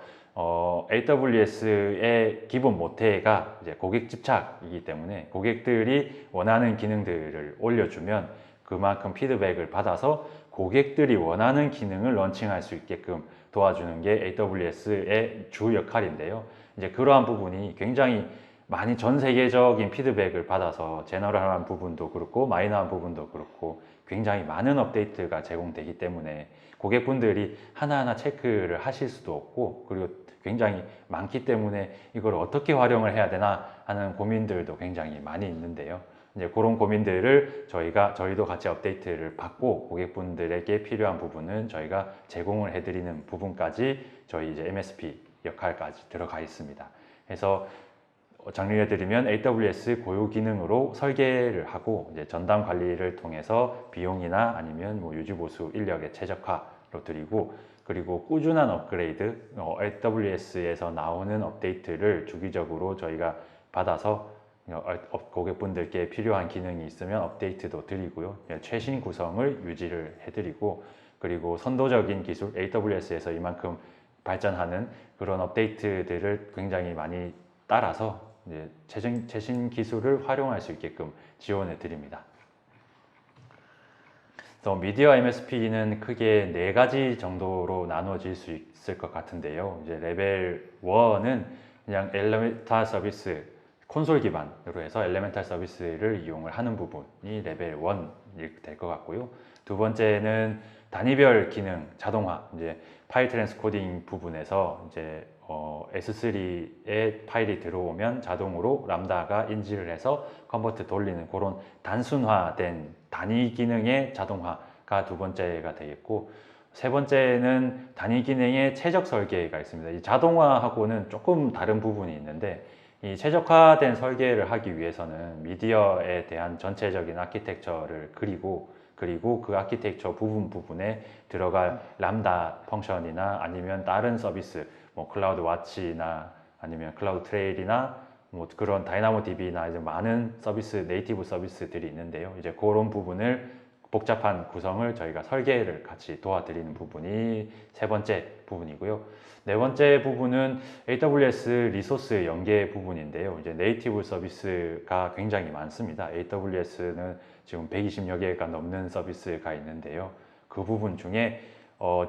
AWS의 기본 모태가 이제 고객 집착이기 때문에 고객들이 원하는 기능들을 올려주면 그만큼 피드백을 받아서 고객들이 원하는 기능을 런칭할 수 있게끔 도와주는 게 AWS의 주 역할인데요. 이제 그러한 부분이 굉장히 많이 전 세계적인 피드백을 받아서 제너럴한 부분도 그렇고 마이너한 부분도 그렇고 굉장히 많은 업데이트가 제공되기 때문에 고객분들이 하나하나 체크를 하실 수도 없고 그리고 굉장히 많기 때문에 이걸 어떻게 활용을 해야 되나 하는 고민들도 굉장히 많이 있는데요. 이제 그런 고민들을 저희도 같이 업데이트를 받고 고객분들에게 필요한 부분은 저희가 제공을 해드리는 부분까지 저희 이제 MSP 역할까지 들어가 있습니다. 그래서 정리해드리면 AWS 고유 기능으로 설계를 하고 이제 전담 관리를 통해서 비용이나 아니면 뭐 유지보수 인력의 최적화로 드리고 그리고 꾸준한 업그레이드, AWS에서 나오는 업데이트를 주기적으로 저희가 받아서 고객분들께 필요한 기능이 있으면 업데이트도 드리고요. 최신 구성을 유지를 해드리고 그리고 선도적인 기술, AWS에서 이만큼 발전하는 그런 업데이트들을 굉장히 많이 따라서 이제 최신 기술을 활용할 수 있게끔 지원해 드립니다. 그래서 미디어 MSP는 크게 4가지 정도로 나눠질 수 있을 것 같은데요. 이제 레벨 1은 그냥 엘레멘탈 서비스, 콘솔 기반으로 해서 엘레멘탈 서비스를 이용을 하는 부분이 레벨 1이 될 것 같고요. 두 번째는 단위별 기능 자동화, 이제 파일 트랜스코딩 부분에서 이제 S3에 파일이 들어오면 자동으로 람다가 인지를 해서 컨버트 돌리는 그런 단순화된 단위 기능의 자동화가 두 번째가 되겠고 세 번째는 단위 기능의 최적 설계가 있습니다. 이 자동화하고는 조금 다른 부분이 있는데 이 최적화된 설계를 하기 위해서는 미디어에 대한 전체적인 아키텍처를 그리고 그 아키텍처 부분에 들어갈 람다 펑션이나 아니면 다른 서비스 뭐 클라우드 와치나 아니면 클라우드 트레일이나 뭐 그런 다이나모 DB나 이제 많은 서비스 네이티브 서비스들이 있는데요. 이제 그런 부분을 복잡한 구성을 저희가 설계를 같이 도와드리는 부분이 세 번째 부분이고요. 네 번째 부분은 AWS 리소스 연계 부분인데요. 이제 네이티브 서비스가 굉장히 많습니다. AWS는 지금 120여 개가 넘는 서비스가 있는데요. 그 부분 중에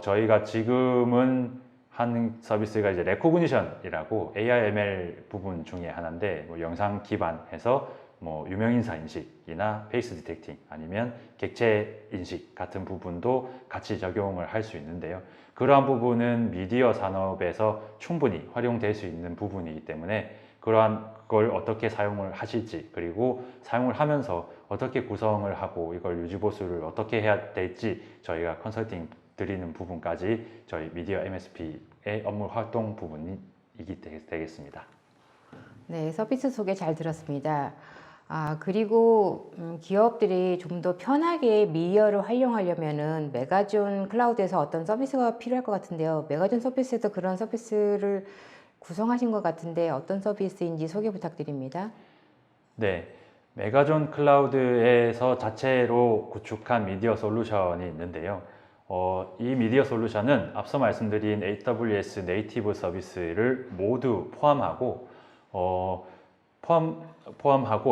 저희가 지금은 한 서비스가 이제 레코그니션이라고 AR/ML 부분 중에 하나인데 뭐 영상 기반해서 뭐 유명인사 인식이나 페이스 디텍팅 아니면 객체 인식 같은 부분도 같이 적용을 할 수 있는데요. 그러한 부분은 미디어 산업에서 충분히 활용될 수 있는 부분이기 때문에 그러한 걸 어떻게 사용을 하실지 그리고 사용을 하면서 어떻게 구성을 하고 이걸 유지보수를 어떻게 해야 될지 저희가 컨설팅 드리는 부분까지 저희 미디어 MSP의 업무 활동 부분이기 되겠습니다. 네, 서비스 소개 잘 들었습니다. 그리고 기업들이 좀 더 편하게 미디어를 활용하려면은 메가존 클라우드에서 어떤 서비스가 필요할 것 같은데요. 메가존 서비스에서 그런 서비스를 구성하신 것 같은데 어떤 서비스인지 소개 부탁드립니다. 네, 메가존 클라우드에서 자체로 구축한 미디어 솔루션이 있는데요. 이 미디어 솔루션은 앞서 말씀드린 AWS 네이티브 서비스를 모두 포함하고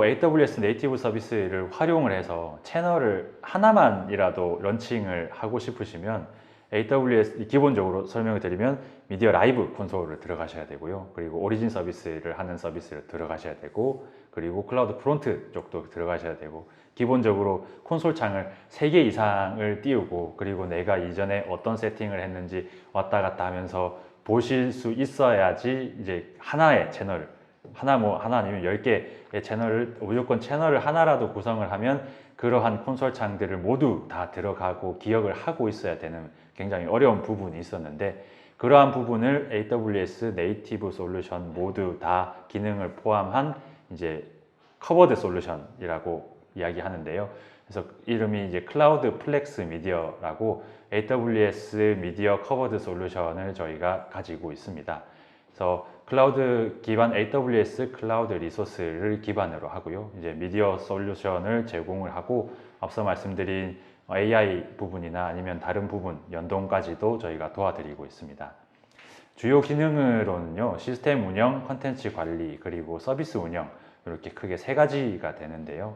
AWS 네이티브 서비스를 활용을 해서 채널을 하나만이라도 런칭을 하고 싶으시면 AWS 기본적으로 설명을 드리면 미디어 라이브 콘솔을 들어가셔야 되고요. 그리고 오리진 서비스를 하는 서비스를 들어가셔야 되고 그리고 클라우드 프론트 쪽도 들어가셔야 되고 기본적으로 콘솔 창을 3개 이상을 띄우고 그리고 내가 이전에 어떤 세팅을 했는지 왔다 갔다 하면서 보실 수 있어야지 이제 하나의 채널 하나 아니면 10개의 채널을 무조건 채널을 하나라도 구성을 하면 그러한 콘솔 창들을 모두 다 들어가고 기억을 하고 있어야 되는 굉장히 어려운 부분이 있었는데 그러한 부분을 AWS 네이티브 솔루션 모두 다 기능을 포함한 이제 커버드 솔루션이라고 이야기하는데요. 그래서 이름이 이제 클라우드 플렉스 미디어라고 AWS 미디어 커버드 솔루션을 저희가 가지고 있습니다. 그래서 클라우드 기반 AWS 클라우드 리소스를 기반으로 하고요. 이제 미디어 솔루션을 제공을 하고 앞서 말씀드린 AI 부분이나 아니면 다른 부분 연동까지도 저희가 도와드리고 있습니다. 주요 기능으로는요, 시스템 운영, 컨텐츠 관리, 그리고 서비스 운영 이렇게 크게 3가지가 되는데요.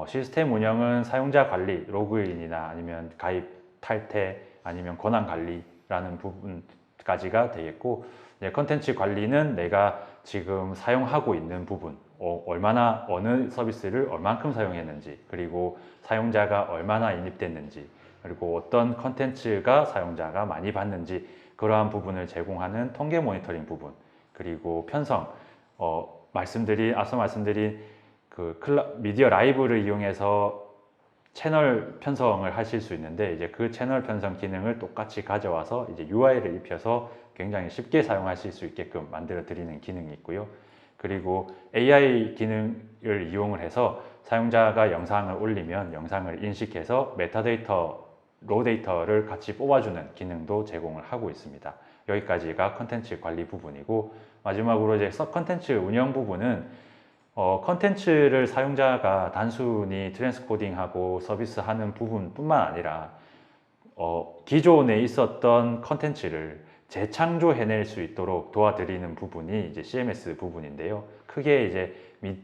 시스템 운영은 사용자 관리, 로그인이나 아니면 가입, 탈퇴, 아니면 권한 관리라는 부분까지가 되겠고 컨텐츠 관리는 내가 지금 사용하고 있는 부분, 얼마나 어느 서비스를 얼만큼 사용했는지, 그리고 사용자가 얼마나 인입됐는지, 그리고 어떤 컨텐츠가 사용자가 많이 봤는지 그러한 부분을 제공하는 통계 모니터링 부분, 그리고 편성, 앞서 말씀드린 그 미디어 라이브를 이용해서 채널 편성을 하실 수 있는데 이제 그 채널 편성 기능을 똑같이 가져와서 이제 UI를 입혀서 굉장히 쉽게 사용하실 수 있게끔 만들어 드리는 기능이 있고요. 그리고 AI 기능을 이용을 해서 사용자가 영상을 올리면 영상을 인식해서 메타데이터, 로 데이터를 같이 뽑아주는 기능도 제공을 하고 있습니다. 여기까지가 컨텐츠 관리 부분이고 마지막으로 이제 컨텐츠 운영 부분은 컨텐츠를 사용자가 단순히 트랜스코딩하고 서비스하는 부분뿐만 아니라 기존에 있었던 컨텐츠를 재창조해낼 수 있도록 도와드리는 부분이 이제 CMS 부분인데요. 크게 이제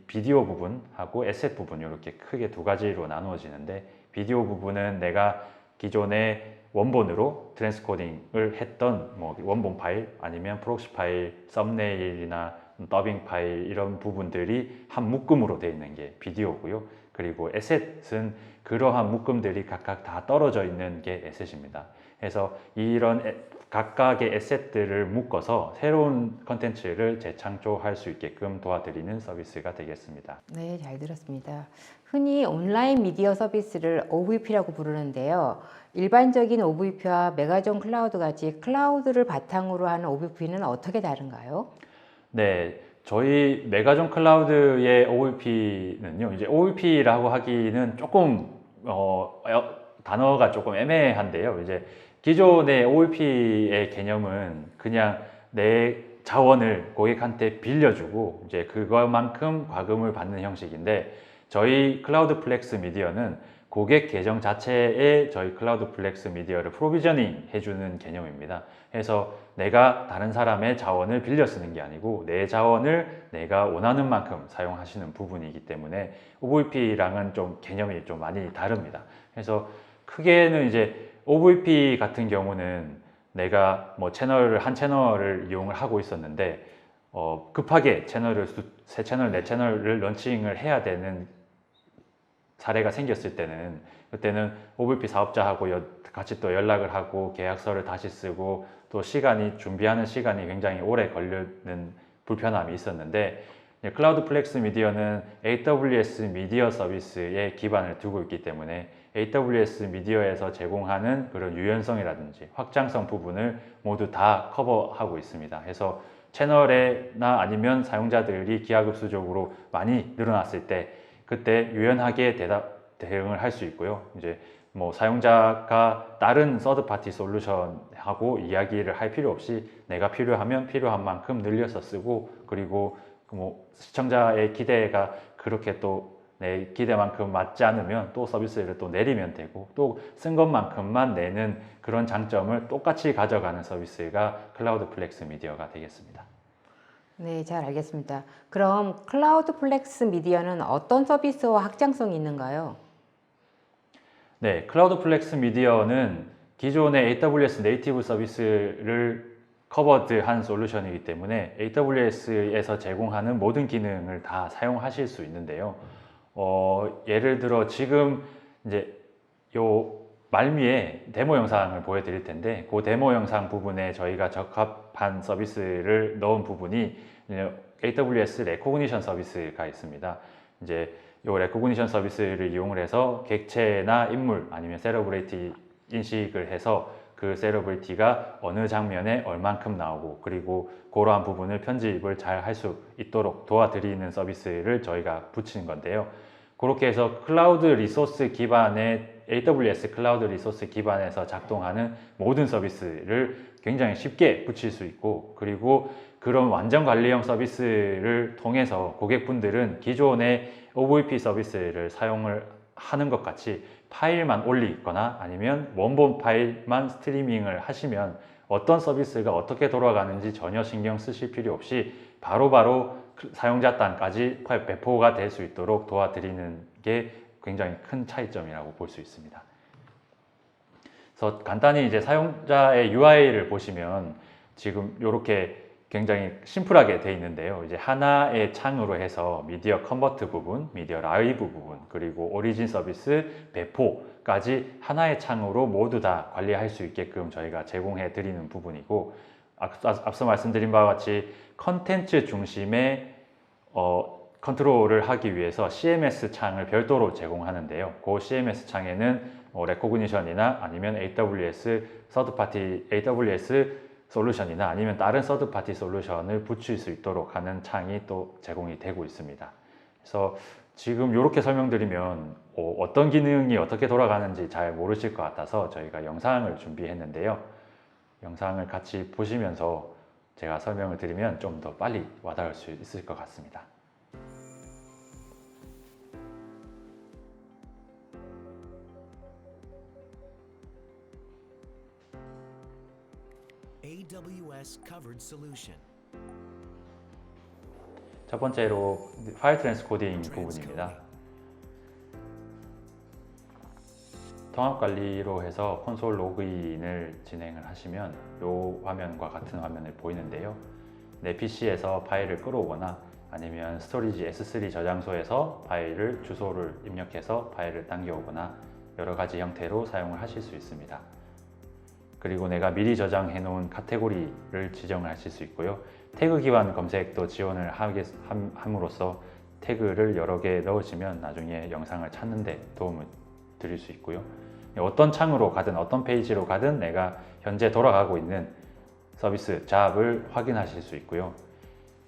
비디오 부분하고 에셋 부분 이렇게 크게 2가지로 나누어지는데 비디오 부분은 내가 기존에 원본으로 트랜스코딩을 했던 뭐 원본 파일 아니면 프록시 파일, 썸네일이나 더빙 파일 이런 부분들이 한 묶음으로 되어 있는 게 비디오고요. 그리고 에셋은 그러한 묶음들이 각각 다 떨어져 있는 게 에셋입니다. 그래서 이런 각각의 에셋들을 묶어서 새로운 컨텐츠를 재창조할 수 있게끔 도와드리는 서비스가 되겠습니다. 네, 잘 들었습니다. 흔히 온라인 미디어 서비스를 OVP라고 부르는데요. 일반적인 OVP와 메가존 클라우드 같이 클라우드를 바탕으로 하는 OVP는 어떻게 다른가요? 네, 저희 메가존 클라우드의 OVP는요, 이제 OVP라고 하기는 조금 단어가 조금 애매한데요. 이제 기존의 OVP의 개념은 그냥 내 자원을 고객한테 빌려주고 이제 그것만큼 과금을 받는 형식인데 저희 클라우드 플렉스 미디어는 고객 계정 자체에 저희 클라우드 플렉스 미디어를 프로비저닝 해주는 개념입니다. 그래서 내가 다른 사람의 자원을 빌려 쓰는 게 아니고 내 자원을 내가 원하는 만큼 사용하시는 부분이기 때문에 OVP랑은 좀 개념이 좀 많이 다릅니다. 그래서 크게는 이제 OVP 같은 경우는 내가 뭐 한 채널을 이용을 하고 있었는데 급하게 세 채널, 네 채널을 런칭을 해야 되는 사례가 생겼을 때는 그때는 OVP 사업자하고 같이 또 연락을 하고 계약서를 다시 쓰고 또 준비하는 시간이 굉장히 오래 걸리는 불편함이 있었는데 클라우드 플렉스 미디어는 AWS 미디어 서비스에 기반을 두고 있기 때문에 AWS 미디어에서 제공하는 그런 유연성이라든지 확장성 부분을 모두 다 커버하고 있습니다. 그래서 채널이나 아니면 사용자들이 기하급수적으로 많이 늘어났을 때 그때 유연하게 대응을 할 수 있고요. 이제 뭐 사용자가 다른 서드 파티 솔루션하고 이야기를 할 필요 없이 내가 필요하면 필요한 만큼 늘려서 쓰고 그리고 뭐 시청자의 기대가 그렇게 또 내 기대만큼 맞지 않으면 또 서비스를 또 내리면 되고 또 쓴 것만큼만 내는 그런 장점을 똑같이 가져가는 서비스가 클라우드 플렉스 미디어가 되겠습니다. 네, 잘 알겠습니다. 그럼 클라우드 플렉스 미디어는 어떤 서비스와 확장성이 있는가요? 네, 클라우드 플렉스 미디어는 기존의 AWS 네이티브 서비스를 커버드한 솔루션이기 때문에 AWS에서 제공하는 모든 기능을 다 사용하실 수 있는데요. 예를 들어 지금 이제 요 말미에 데모 영상을 보여드릴 텐데 그 데모 영상 부분에 저희가 적합한 서비스를 넣은 부분이 AWS 레코그니션 서비스가 있습니다. 이제 이 레코그니션 서비스를 이용을 해서 객체나 인물 아니면 셀러브리티 인식을 해서 그 셀러브리티가 어느 장면에 얼만큼 나오고 그리고 그러한 부분을 편집을 잘 할 수 있도록 도와드리는 서비스를 저희가 붙인 건데요. 그렇게 해서 클라우드 리소스 기반의 AWS 클라우드 리소스 기반에서 작동하는 모든 서비스를 굉장히 쉽게 붙일 수 있고 그리고 그런 완전 관리형 서비스를 통해서 고객분들은 기존의 OVP 서비스를 사용을 하는 것 같이 파일만 올리거나 아니면 원본 파일만 스트리밍을 하시면 어떤 서비스가 어떻게 돌아가는지 전혀 신경 쓰실 필요 없이 바로바로 사용자端까지 배포가 될 수 있도록 도와드리는 게 굉장히 큰 차이점이라고 볼 수 있습니다. 그래서 간단히 이제 사용자의 UI를 보시면 지금 이렇게 굉장히 심플하게 되어 있는데요. 이제 하나의 창으로 해서 미디어 컨버트 부분, 미디어 라이브 부분, 그리고 오리진 서비스 배포까지 하나의 창으로 모두 다 관리할 수 있게끔 저희가 제공해 드리는 부분이고 앞서 말씀드린 바와 같이 컨텐츠 중심의 컨트롤을 하기 위해서 CMS 창을 별도로 제공하는데요. 그 CMS 창에는 레코그니션이나 아니면 AWS 솔루션이나 아니면 다른 서드파티 솔루션을 붙일 수 있도록 하는 창이 또 제공이 되고 있습니다. 그래서 지금 이렇게 설명드리면 어떤 기능이 어떻게 돌아가는지 잘 모르실 것 같아서 저희가 영상을 준비했는데요. 영상을 같이 보시면서 제가 설명을 드리면 좀 더 빨리 와닿을 수 있을 것 같습니다. AWS covered solution. 첫 번째로 파일 트랜스코딩 부분입니다. 통합 관리로 해서 콘솔 로그인을 진행을 하시면 이 화면과 같은 화면을 보이는데요. 내 PC에서 파일을 끌어오거나 아니면 스토리지 S3 저장소에서 파일을 주소를 입력해서 파일을 당겨오거나 여러 가지 형태로 사용을 하실 수 있습니다. 그리고 내가 미리 저장해 놓은 카테고리를 지정을 하실 수 있고요. 태그 기반 검색도 지원을 함으로써 태그를 여러 개 넣으시면 나중에 영상을 찾는 데 도움을 드릴 수 있고요. 어떤 창으로 가든 어떤 페이지로 가든 내가 현재 돌아가고 있는 서비스 잡을 확인하실 수 있고요.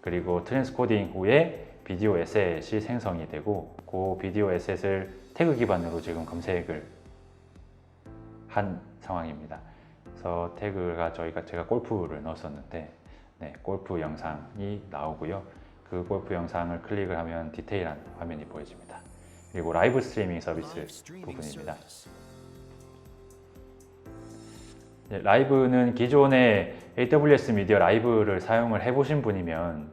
그리고 트랜스코딩 후에 비디오 에셋이 생성이 되고 그 비디오 에셋을 태그 기반으로 지금 검색을 한 상황입니다. 그래서 태그가 제가 골프를 넣었었는데 골프 영상이 나오고요. 그 골프 영상을 클릭을 하면 디테일한 화면이 보여집니다. 그리고 라이브 스트리밍 서비스 부분입니다. 라이브는 기존의 AWS 미디어 라이브를 사용을 해보신 분이면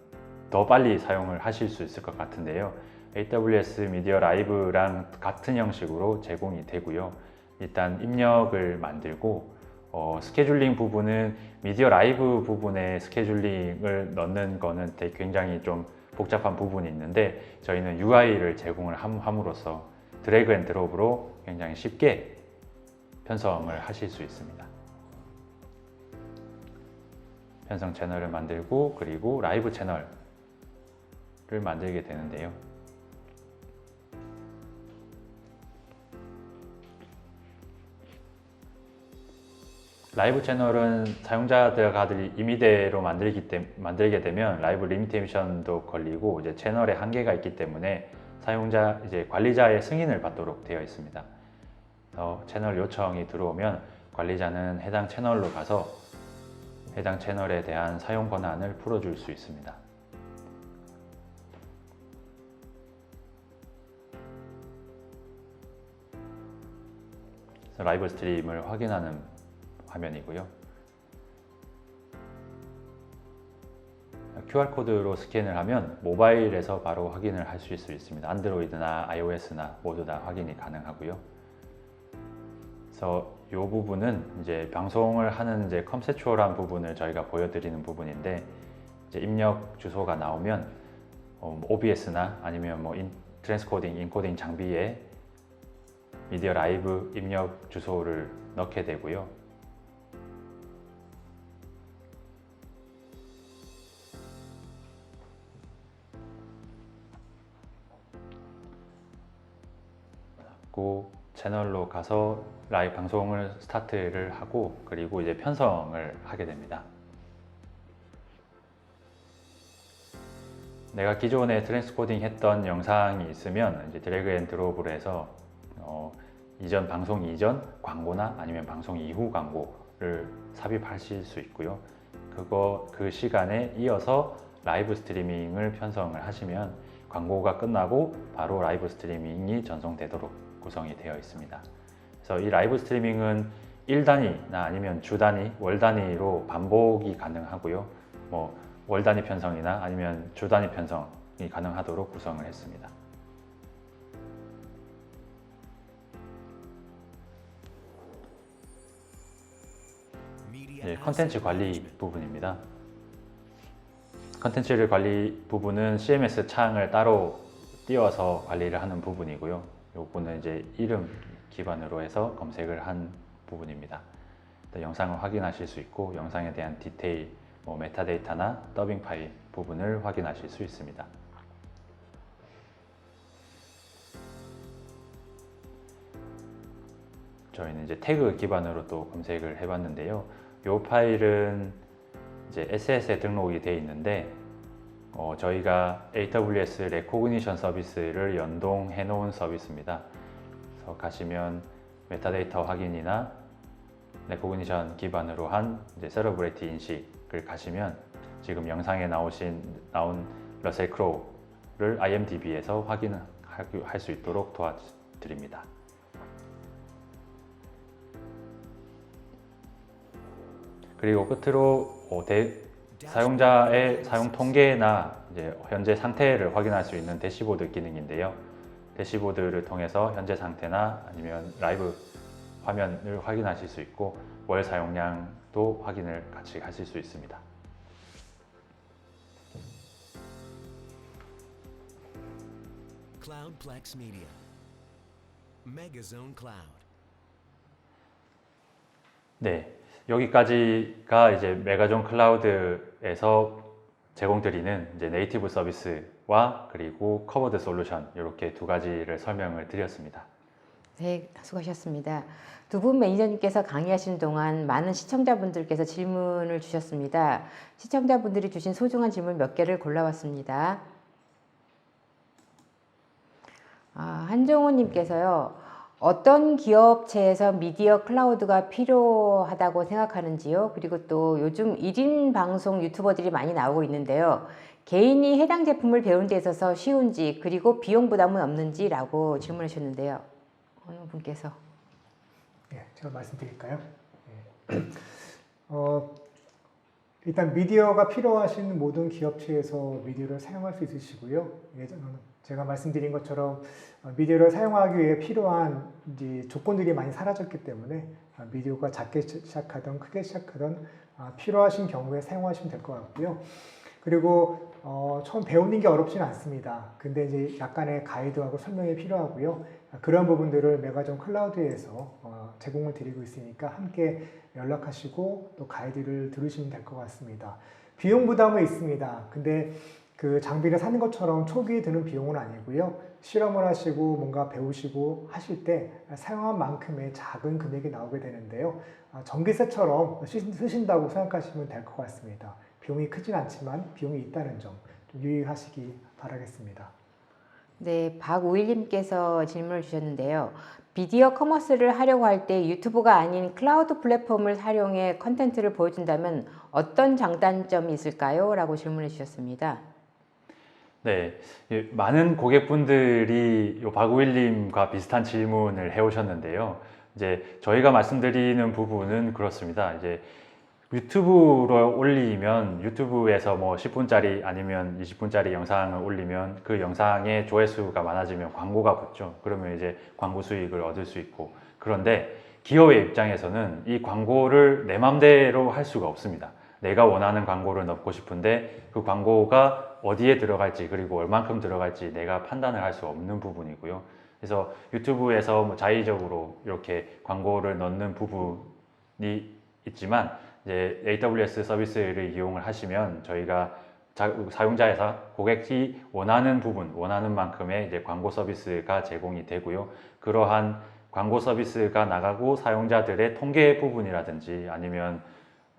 더 빨리 사용을 하실 수 있을 것 같은데요. AWS 미디어 라이브랑 같은 형식으로 제공이 되고요. 일단 입력을 만들고 스케줄링 부분은 미디어 라이브 부분에 스케줄링을 넣는 거는 되게 굉장히 좀 복잡한 부분이 있는데 저희는 UI를 제공을 함으로써 드래그 앤 드롭으로 굉장히 쉽게 편성을 하실 수 있습니다. 편성 채널을 만들고 그리고 라이브 채널을 만들게 되는데요. 라이브 채널은 사용자들이 임의대로 만들게 되면 라이브 리미테이션도 걸리고 이제 채널에 한계가 있기 때문에 사용자 이제 관리자의 승인을 받도록 되어 있습니다. 그래서 채널 요청이 들어오면 관리자는 해당 채널로 가서 해당 채널에 대한 사용 권한을 풀어줄 수 있습니다. 그래서 라이브 스트림을 확인하는 화면이고요. QR코드로 스캔을 하면 모바일에서 바로 확인을 할 수 있습니다. 안드로이드나 iOS나 모두 다 확인이 가능하고요. 그래서 이 부분은 이제 방송을 하는 이제 컨셉추얼한 부분을 저희가 보여드리는 부분인데 이제 입력 주소가 나오면 OBS나 아니면 뭐 트랜스코딩, 인코딩 장비에 미디어 라이브 입력 주소를 넣게 되고요. 채널로 가서 라이브 방송을 스타트를 하고 그리고 이제 편성을 하게 됩니다. 내가 기존에 트랜스코딩 했던 영상이 있으면 이제 드래그 앤 드롭으로 해서 이전 방송 이전 광고나 아니면 방송 이후 광고를 삽입하실 수 있고요. 그 시간에 이어서 라이브 스트리밍을 편성을 하시면 광고가 끝나고 바로 라이브 스트리밍이 전송되도록 구성이 되어 있습니다. 그래서 이 라이브 스트리밍은 일 단위나 아니면 주 단위, 월 단위로 반복이 가능하고요. 뭐 월 단위 편성이나 아니면 주 단위 편성이 가능하도록 구성을 했습니다. 네, 컨텐츠 관리 부분입니다. 컨텐츠를 관리 부분은 CMS 창을 따로 띄워서 관리를 하는 부분이고요. 이 부분은 이제 이름 기반으로 해서 검색을 한 부분입니다. 영상을 확인하실 수 있고 영상에 대한 디테일, 메타데이터나 더빙 파일 부분을 확인하실 수 있습니다. 저희는 이제 태그 기반으로 또 검색을 해봤는데요. 이 파일은 이제 SS에 등록이 되어 있는데 저희가 AWS 레코그니션 서비스를 연동해 놓은 서비스입니다. 그래서 가시면 메타데이터 확인이나 레코그니션 기반으로 한 이제 셀러브레티 인식을 가시면 지금 영상에 나온 러셀 크로우를 IMDb에서 확인할 수 있도록 도와드립니다. 그리고 끝으로 사용자의 사용 통계나 이제 현재 상태를 확인할 수 있는 대시보드 기능인데요. 대시보드를 통해서 현재 상태나 아니면 라이브 화면을 확인하실 수 있고 월 사용량도 확인을 같이 하실 수 있습니다. Cloudplex Media, Megazone Cloud. 네, 여기까지가 이제 메가존 클라우드에서 제공드리는 이제 네이티브 서비스와 그리고 커버드 솔루션 이렇게 두 가지를 설명을 드렸습니다. 네, 수고하셨습니다. 두 분 매니저님께서 강의하시는 동안 많은 시청자분들께서 질문을 주셨습니다. 시청자분들이 주신 소중한 질문 몇 개를 골라왔습니다. 한종호님께서요. 어떤 기업체에서 미디어 클라우드가 필요하다고 생각하는지요? 그리고 또 요즘 1인 방송 유튜버들이 많이 나오고 있는데요. 개인이 해당 제품을 배우는 데 있어서 쉬운지 그리고 비용 부담은 없는지라고 질문하셨는데요. 어느 분께서? 제가 말씀드릴까요? 일단 미디어가 필요하신 모든 기업체에서 미디어를 사용할 수 있으시고요. 제가 말씀드린 것처럼 미디어를 사용하기 위해 필요한 이제 조건들이 많이 사라졌기 때문에 미디어가 작게 시작하든 크게 시작하든 필요하신 경우에 사용하시면 될 것 같고요. 그리고 처음 배우는 게 어렵지는 않습니다. 근데 이제 약간의 가이드하고 설명이 필요하고요. 그런 부분들을 메가존 클라우드에서 제공을 드리고 있으니까 함께 연락하시고 또 가이드를 들으시면 될 것 같습니다. 비용 부담은 있습니다. 근데 그 장비를 사는 것처럼 초기에 드는 비용은 아니고요. 실험을 하시고 뭔가 배우시고 하실 때 사용한 만큼의 작은 금액이 나오게 되는데요. 전기세처럼 쓰신다고 생각하시면 될 것 같습니다. 비용이 크진 않지만 비용이 있다는 점 좀 유의하시기 바라겠습니다. 네, 박우일님께서 질문을 주셨는데요. 미디어 커머스를 하려고 할 때 유튜브가 아닌 클라우드 플랫폼을 활용해 컨텐츠를 보여준다면 어떤 장단점이 있을까요? 라고 질문해 주셨습니다. 네, 많은 고객분들이 박우일님과 비슷한 질문을 해오셨는데요. 이제 저희가 말씀드리는 부분은 그렇습니다. 이제 유튜브로 올리면 유튜브에서 뭐 10분짜리 아니면 20분짜리 영상을 올리면 그 영상의 조회수가 많아지면 광고가 붙죠. 그러면 이제 광고 수익을 얻을 수 있고, 그런데 기업의 입장에서는 이 광고를 내 맘대로 할 수가 없습니다. 내가 원하는 광고를 넣고 싶은데 그 광고가 어디에 들어갈지 그리고 얼만큼 들어갈지 내가 판단을 할 수 없는 부분이고요. 그래서 유튜브에서 뭐 자의적으로 이렇게 광고를 넣는 부분이 있지만 이제 AWS 서비스를 이용을 하시면 저희가 사용자에서 고객이 원하는 부분, 원하는 만큼의 이제 광고 서비스가 제공이 되고요. 그러한 광고 서비스가 나가고 사용자들의 통계 부분이라든지 아니면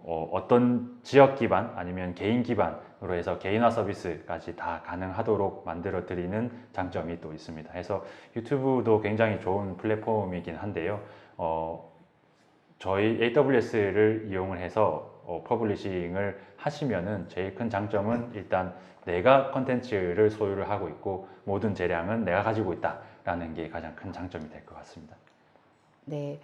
어떤 지역 기반 아니면 개인 기반으로 해서 개인화 서비스까지 다 가능하도록 만들어 드리는 장점이 또 있습니다. 그래서 유튜브도 굉장히 좋은 플랫폼이긴 한데요. 저희 AWS를 이용을 해서 퍼블리싱을 하시면은 제일 큰 장점은 일단 내가 컨텐츠를 소유를 하고 있고 모든 재량은 내가 가지고 있다라는 게 가장 큰 장점이 될 것 같습니다. 네,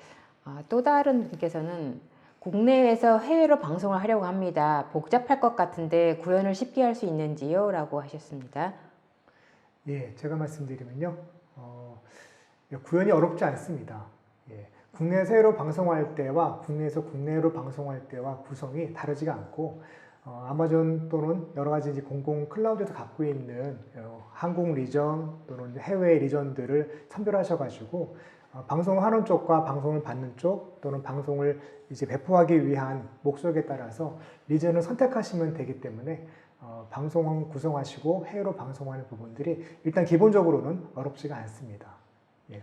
또 다른 분께서는 국내에서 해외로 방송을 하려고 합니다. 복잡할 것 같은데 구현을 쉽게 할 수 있는지요? 라고 하셨습니다. 예, 제가 말씀드리면요. 구현이 어렵지 않습니다. 예, 국내에서 해외로 방송할 때와 국내에서 국내로 방송할 때와 구성이 다르지가 않고 아마존 또는 여러 가지 이제 공공 클라우드에서 갖고 있는 한국 리전 또는 해외 리전들을 선별하셔가지고 방송을 하는 쪽과 방송을 받는 쪽 또는 방송을 이제 배포하기 위한 목적에 따라서 리전을 선택하시면 되기 때문에 방송 구성하시고 해외로 방송하는 부분들이 일단 기본적으로는 어렵지가 않습니다. 예.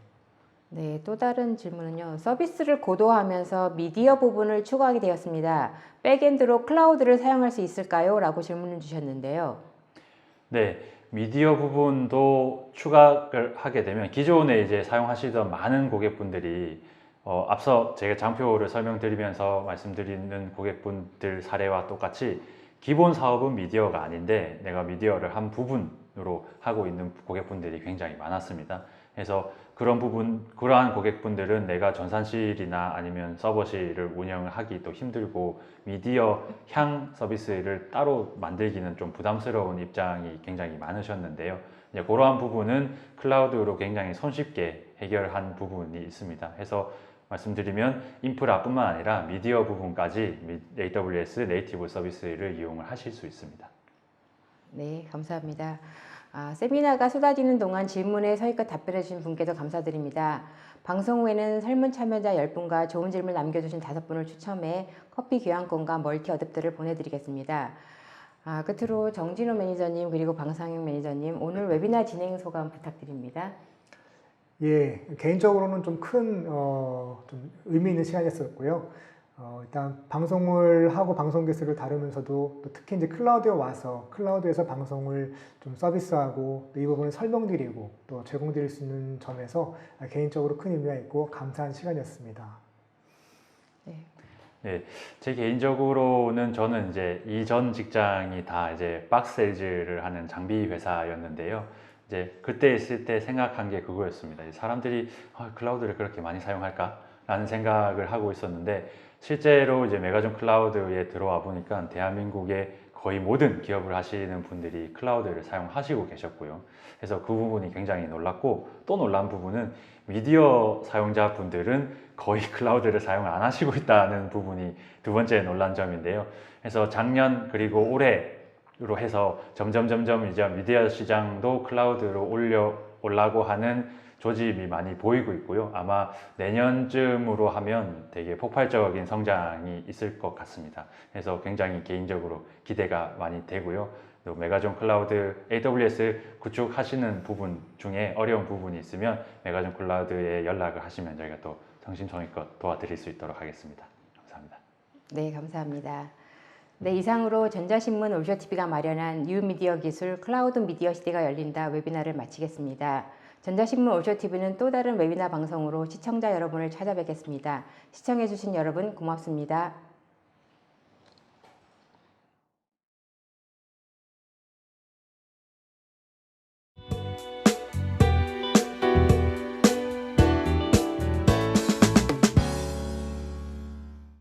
네, 또 다른 질문은요. 서비스를 고도화하면서 미디어 부분을 추가하게 되었습니다. 백엔드로 클라우드를 사용할 수 있을까요? 라고 질문을 주셨는데요. 네, 미디어 부분도 추가를 하게 되면 기존에 이제 사용하시던 많은 고객분들이 앞서 제가 장표를 설명드리면서 말씀드리는 고객분들 사례와 똑같이 기본 사업은 미디어가 아닌데 내가 미디어를 한 부분으로 하고 있는 고객분들이 굉장히 많았습니다. 그래서 그러한 고객분들은 내가 전산실이나 아니면 서버실을 운영을 하기 또 힘들고 미디어 향 서비스를 따로 만들기는 좀 부담스러운 입장이 굉장히 많으셨는데요. 이제 그러한 부분은 클라우드로 굉장히 손쉽게 해결한 부분이 있습니다. 해서 말씀드리면 인프라뿐만 아니라 미디어 부분까지 AWS 네이티브 서비스를 이용을 하실 수 있습니다. 네, 감사합니다. 세미나가 쏟아지는 동안 질문에 서희껏 답변해 주신 분께도 감사드립니다. 방송 후에는 설문 참여자 10분과 좋은 질문 남겨주신 5분을 추첨해 커피 교환권과 멀티 어댑터를 보내드리겠습니다. 끝으로 정진호 매니저님 그리고 방상영 매니저님 오늘 웨비나 진행 소감 부탁드립니다. 예, 개인적으로는 좀 큰 좀 의미 있는 시간이었었고요. 일단 방송을 하고 방송 기술을 다루면서도 또 특히 이제 클라우드에 와서 클라우드에서 방송을 좀 서비스하고 이 부분을 설명드리고 또 제공드릴 수 있는 점에서 개인적으로 큰 의미가 있고 감사한 시간이었습니다. 네, 제 개인적으로는 저는 이제 이전 직장이 다 이제 박스세일즈를 하는 장비 회사였는데요. 이제 그때 있을 때 생각한 게 그거였습니다. 사람들이 클라우드를 그렇게 많이 사용할까? 라는 생각을 하고 있었는데 실제로 이제 메가존 클라우드에 들어와 보니까 대한민국의 거의 모든 기업을 하시는 분들이 클라우드를 사용하시고 계셨고요. 그래서 그 부분이 굉장히 놀랐고, 또 놀란 부분은 미디어 사용자분들은 거의 클라우드를 사용 안 하시고 있다는 부분이 두 번째 놀란 점인데요. 그래서 작년 그리고 올해로 해서 점점 이제 미디어 시장도 클라우드로 올라고 하는 조짐이 많이 보이고 있고요. 아마 내년쯤으로 하면 되게 폭발적인 성장이 있을 것 같습니다. 그래서 굉장히 개인적으로 기대가 많이 되고요. 또 메가존 클라우드 AWS 구축하시는 부분 중에 어려운 부분이 있으면 메가존 클라우드에 연락을 하시면 저희가 또 성심성의껏 도와드릴 수 있도록 하겠습니다. 감사합니다. 네, 감사합니다. 네, 이상으로 전자신문 올쇼TV가 마련한 뉴미디어 기술 클라우드 미디어 시대가 열린다 웨비나를 마치겠습니다. 전자신문 올쇼TV는 또 다른 웨비나 방송으로 시청자 여러분을 찾아뵙겠습니다. 시청해주신 여러분 고맙습니다.